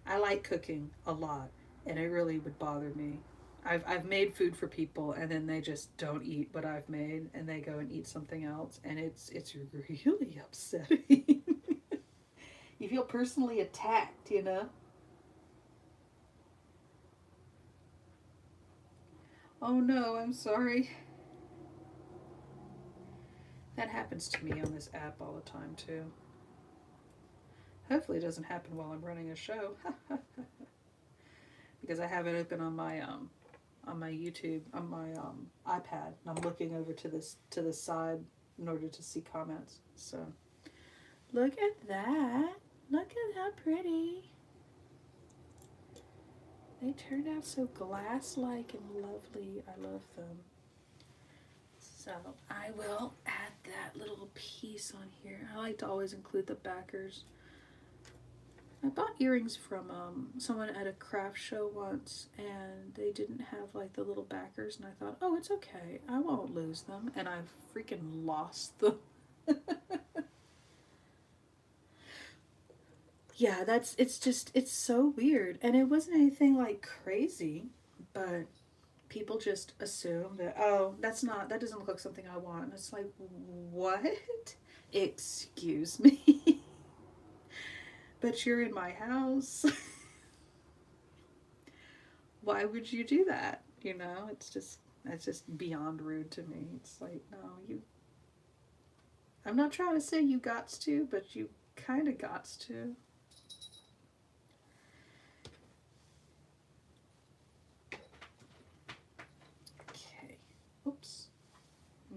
I like cooking a lot, and it really would bother me. I've made food for people, and then they just don't eat what I've made, and they go and eat something else, and it's really upsetting. You feel personally attacked. Oh no, I'm sorry. That happens to me on this app all the time too. Hopefully it doesn't happen while I'm running a show. Because I have it open on my YouTube, on my iPad, and I'm looking over to the side in order to see comments. So look at that. Look at how pretty. They turned out so glass-like and lovely. I love them. So I will add that little piece on here. I like to always include the backers. I bought earrings from someone at a craft show once, and they didn't have like the little backers, and I thought, oh, it's okay, I won't lose them, and I freaking lost them. Yeah, it's so weird, and it wasn't anything like crazy, but people just assume that, oh, that doesn't look like something I want, and it's like, what? Excuse me? But you're in my house. Why would you do that? It's just beyond rude to me. It's like, no, I'm not trying to say you gots to, but you kind of gots to.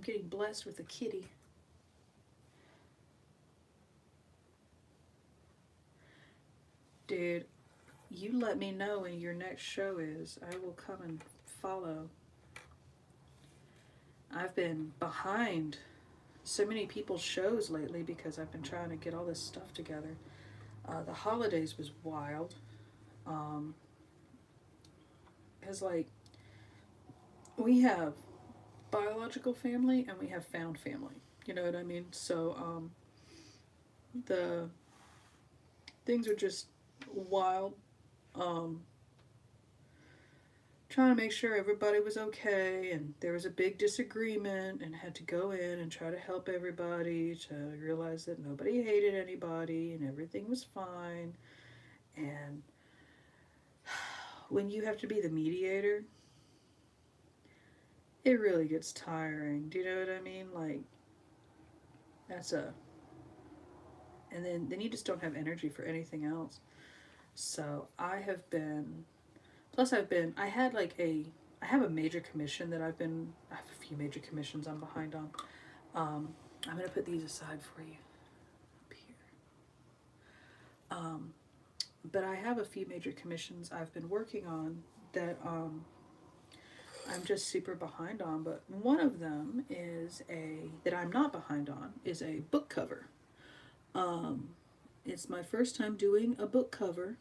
getting blessed with a kitty. Dude, you let me know when your next show is. I will come and follow. I've been behind so many people's shows lately because I've been trying to get all this stuff together. The holidays was wild. Because, like, we have biological family and we have found family. You know what I mean? So, the things are just wild. Um, Trying to make sure everybody was okay, and there was a big disagreement, and had to go in and try to help everybody to realize that nobody hated anybody and everything was fine. And when you have to be the mediator, it really gets tiring. Do you know what I mean? Like, that's a. And then you just don't have energy for anything else. So I have been. Plus, I had like I have a major commission that I have a few major commissions I'm behind on. I'm going to put these aside for you up here. But I have a few major commissions I've been working on that I'm just super behind on. But one of them that I'm not behind on is a book cover. It's my first time doing a book cover.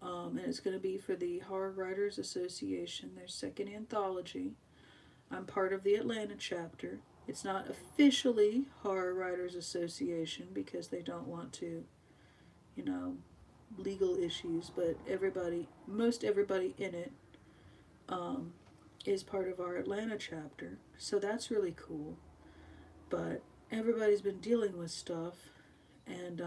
And it's going to be for the Horror Writers Association, their second anthology. I'm part of the Atlanta chapter. It's not officially Horror Writers Association because they don't want to, you know, legal issues, but most everybody in it is part of our Atlanta chapter. So that's really cool. But everybody's been dealing with stuff, and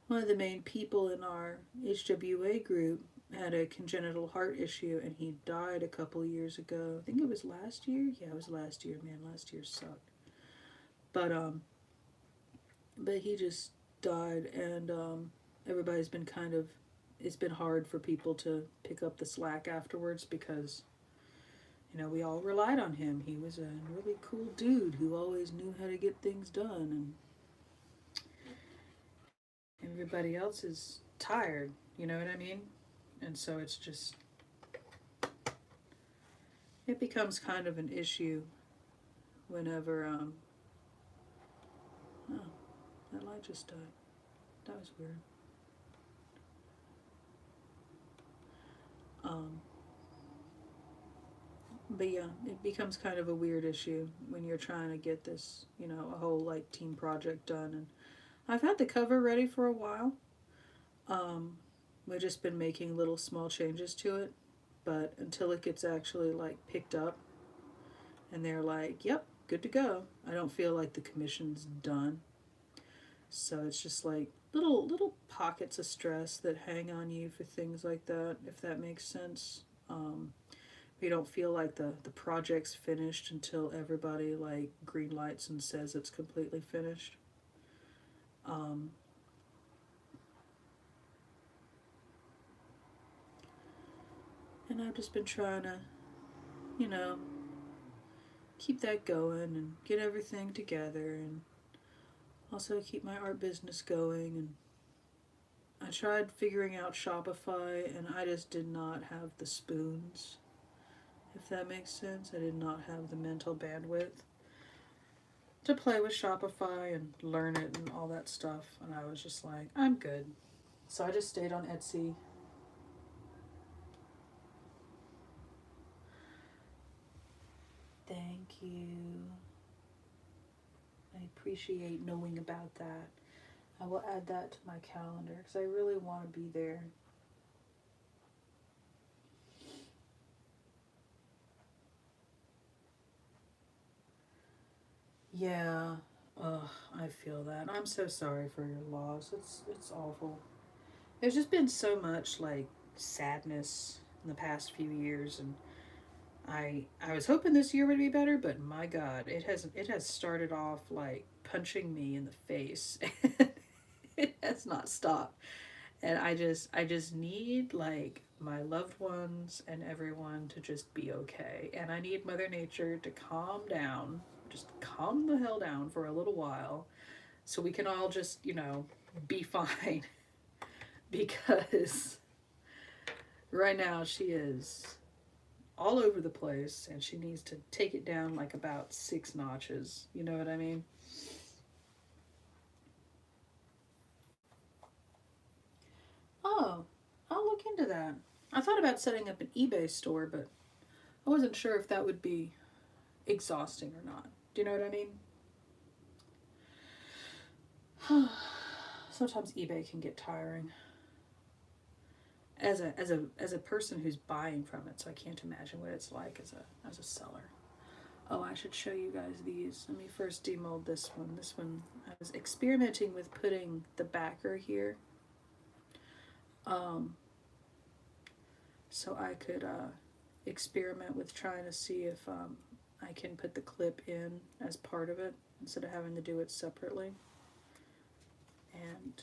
one of the main people in our HWA group had a congenital heart issue, and he died a couple of years ago. I think it was last year. Yeah, it was last year. Man, last year sucked. But he just died, and everybody's been it's been hard for people to pick up the slack afterwards because, you know, we all relied on him. He was a really cool dude who always knew how to get things done, and everybody else is tired, you know what I mean? And so it becomes kind of an issue whenever, oh, that light just died. That was weird. But yeah, it becomes kind of a weird issue when you're trying to get this, you know, a whole like team project done. And I've had the cover ready for a while. We've just been making little small changes to it, but until it gets actually like picked up and they're like, yep, good to go, I don't feel like the commission's done. So it's just like little pockets of stress that hang on you for things like that, if that makes sense. You don't feel like the project's finished until everybody like green lights and says it's completely finished. And I've just been trying to, you know, keep that going and get everything together, and also keep my art business going. And I tried figuring out Shopify, and I just did not have the spoons, if that makes sense. I did not have the mental bandwidth to play with Shopify and learn it and all that stuff. And I was just like, I'm good. So I just stayed on Etsy. Thank you. I appreciate knowing about that. I will add that to my calendar because I really want to be there. Yeah, ugh, I feel that. I'm so sorry for your loss. It's awful. There's just been so much like sadness in the past few years, and I was hoping this year would be better, but my God, it has started off like punching me in the face. It has not stopped. And I just need like my loved ones and everyone to just be okay. And I need Mother Nature to calm down, just calm the hell down for a little while so we can all just, you know, be fine. Because right now she is all over the place and she needs to take it down like about 6 notches. You know what I mean? Oh, I'll look into that. I thought about setting up an eBay store, but I wasn't sure if that would be exhausting or not. Do you know what I mean? Sometimes eBay can get tiring. As a person who's buying from it, so I can't imagine what it's like as a seller. Oh, I should show you guys these. Let me first demold this one. This one, I was experimenting with putting the backer here. So I could experiment with trying to see if I can put the clip in as part of it instead of having to do it separately. And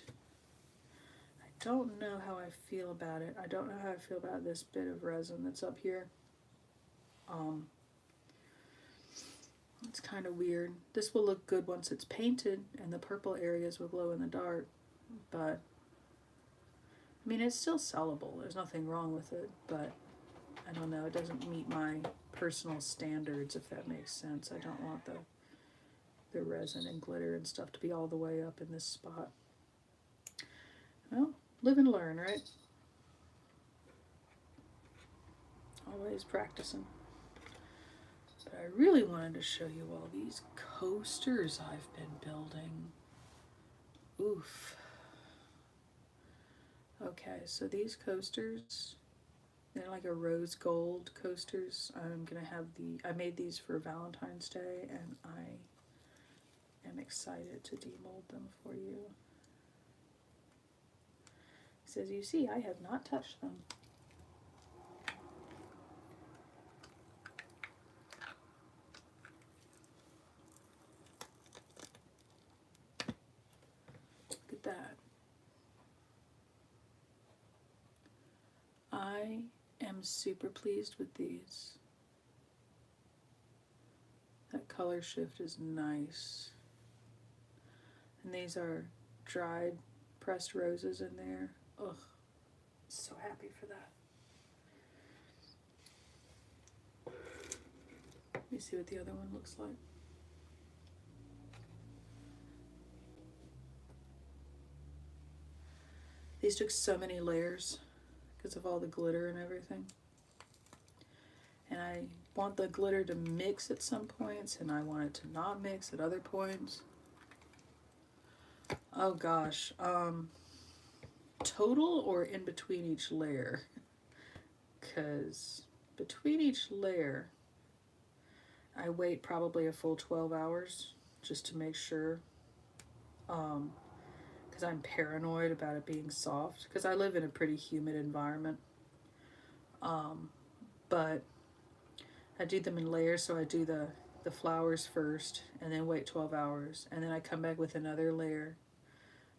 I don't know how I feel about it. I don't know how I feel about this bit of resin that's up here. It's kind of weird. This will look good once it's painted and the purple areas will glow in the dark, but I mean, it's still sellable. There's nothing wrong with it, but I don't know. It doesn't meet my personal standards, if that makes sense. I don't want the resin and glitter and stuff to be all the way up in this spot. Well, live and learn, right? Always practicing. But I really wanted to show you all these coasters I've been building. Oof. Okay, so these coasters, they're like a rose gold coasters. I'm gonna have I made these for Valentine's Day and I am excited to demold them for you. It says, you see, I have not touched them. Look at that. I am super pleased with these. That color shift is nice. And these are dried pressed roses in there. Ugh, so happy for that. Let me see what the other one looks like. These took so many layers because of all the glitter and everything. And I want the glitter to mix at some points and I want it to not mix at other points. Oh gosh, total or in between each layer? Because between each layer, I wait probably a full 12 hours just to make sure. Because I'm paranoid about it being soft. Because I live in a pretty humid environment. But I do them in layers, so I do the flowers first and then wait 12 hours. And then I come back with another layer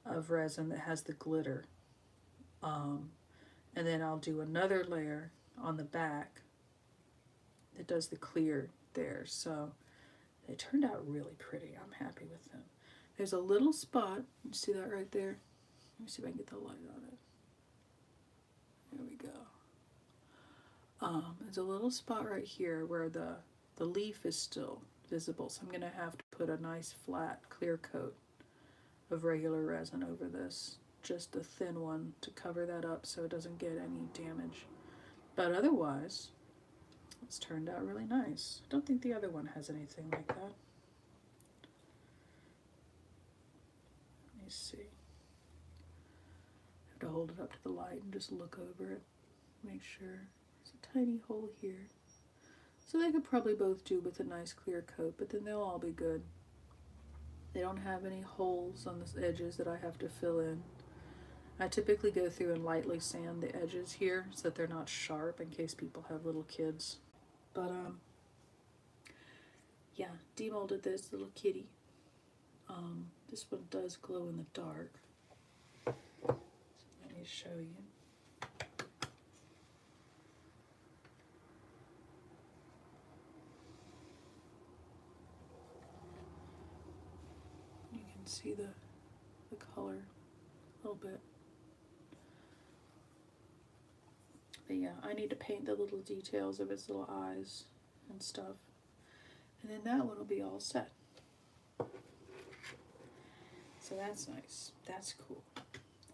of resin that has the glitter. And then I'll do another layer on the back that does the clear there. So they turned out really pretty. I'm happy with them. There's a little spot. You see that right there? Let me see if I can get the light on it. There we go. There's a little spot right here where the leaf is still visible. So I'm going to have to put a nice flat clear coat of regular resin over this. Just a thin one to cover that up so it doesn't get any damage. But otherwise, it's turned out really nice. I don't think the other one has anything like that. Let me see. I have to hold it up to the light and just look over it. Make sure. There's a tiny hole here. So they could probably both do with a nice clear coat, but then they'll all be good. They don't have any holes on the edges that I have to fill in. I typically go through and lightly sand the edges here so that they're not sharp in case people have little kids. But yeah, demolded this little kitty. This one does glow in the dark. So let me show you. can see the color a little bit. But yeah, I need to paint the little details of its little eyes and stuff. And then that one will be all set. So that's nice. That's cool.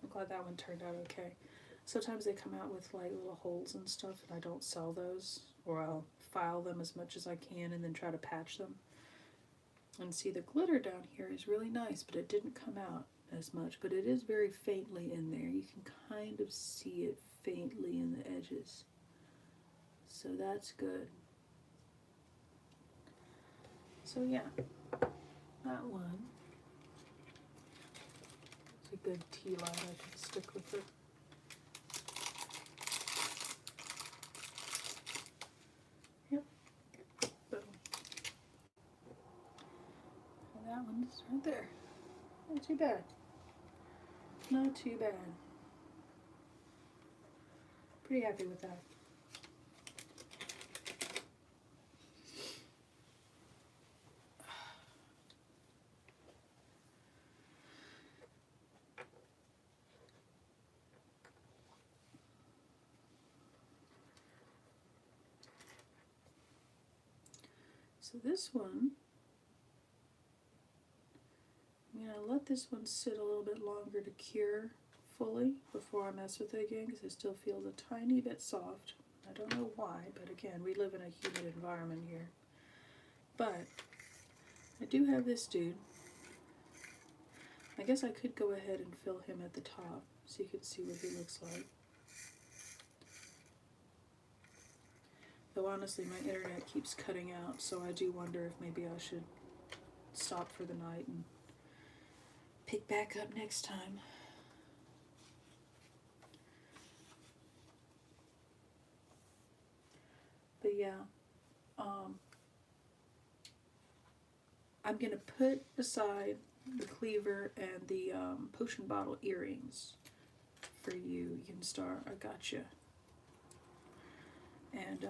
I'm glad that one turned out okay. Sometimes they come out with like little holes and stuff, and I don't sell those, or I'll file them as much as I can and then try to patch them. And see, the glitter down here is really nice, but it didn't come out as much, but it is very faintly in there. You can kind of see it faintly in the edges. So that's good. So yeah, that one is a good tea line. I can stick with it. Yep. Boom. And that one's right there. Not too bad. Not too bad. Pretty happy with that. So this one, I'm going to let this one sit a little bit longer to cure fully before I mess with it again, because it still feels a tiny bit soft. I don't know why, but again, we live in a humid environment here. But I do have this dude. I guess I could go ahead and fill him at the top so you can see what he looks like. Though honestly, my internet keeps cutting out, so I do wonder if maybe I should stop for the night and pick back up next time. But yeah, I'm going to put aside the cleaver and the potion bottle earrings for you. You can start. I got you. And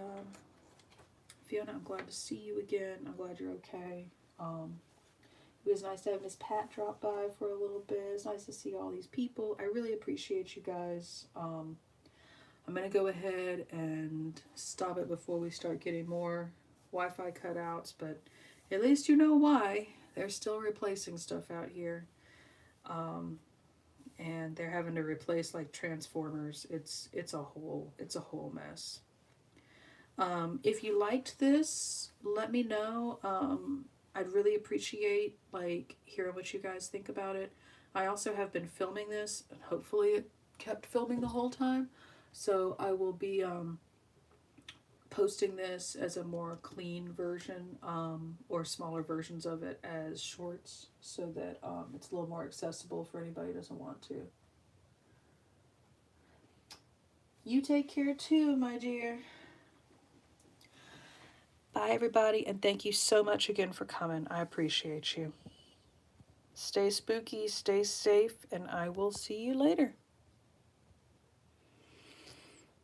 Fiona, I'm glad to see you again. I'm glad you're okay. It was nice to have Miss Pat drop by for a little bit. It's nice to see all these people. I really appreciate you guys. I'm going to go ahead and stop it before we start getting more Wi-Fi cutouts, but at least you know why. They're still replacing stuff out here. And they're having to replace like transformers. It's a whole mess. If you liked this, let me know. I'd really appreciate like hearing what you guys think about it. I also have been filming this, and hopefully it kept filming the whole time. So I will be posting this as a more clean version, or smaller versions of it as shorts, so that it's a little more accessible for anybody who doesn't want to. You take care too, my dear. Bye, everybody, and thank you so much again for coming. I appreciate you. Stay spooky, stay safe, and I will see you later.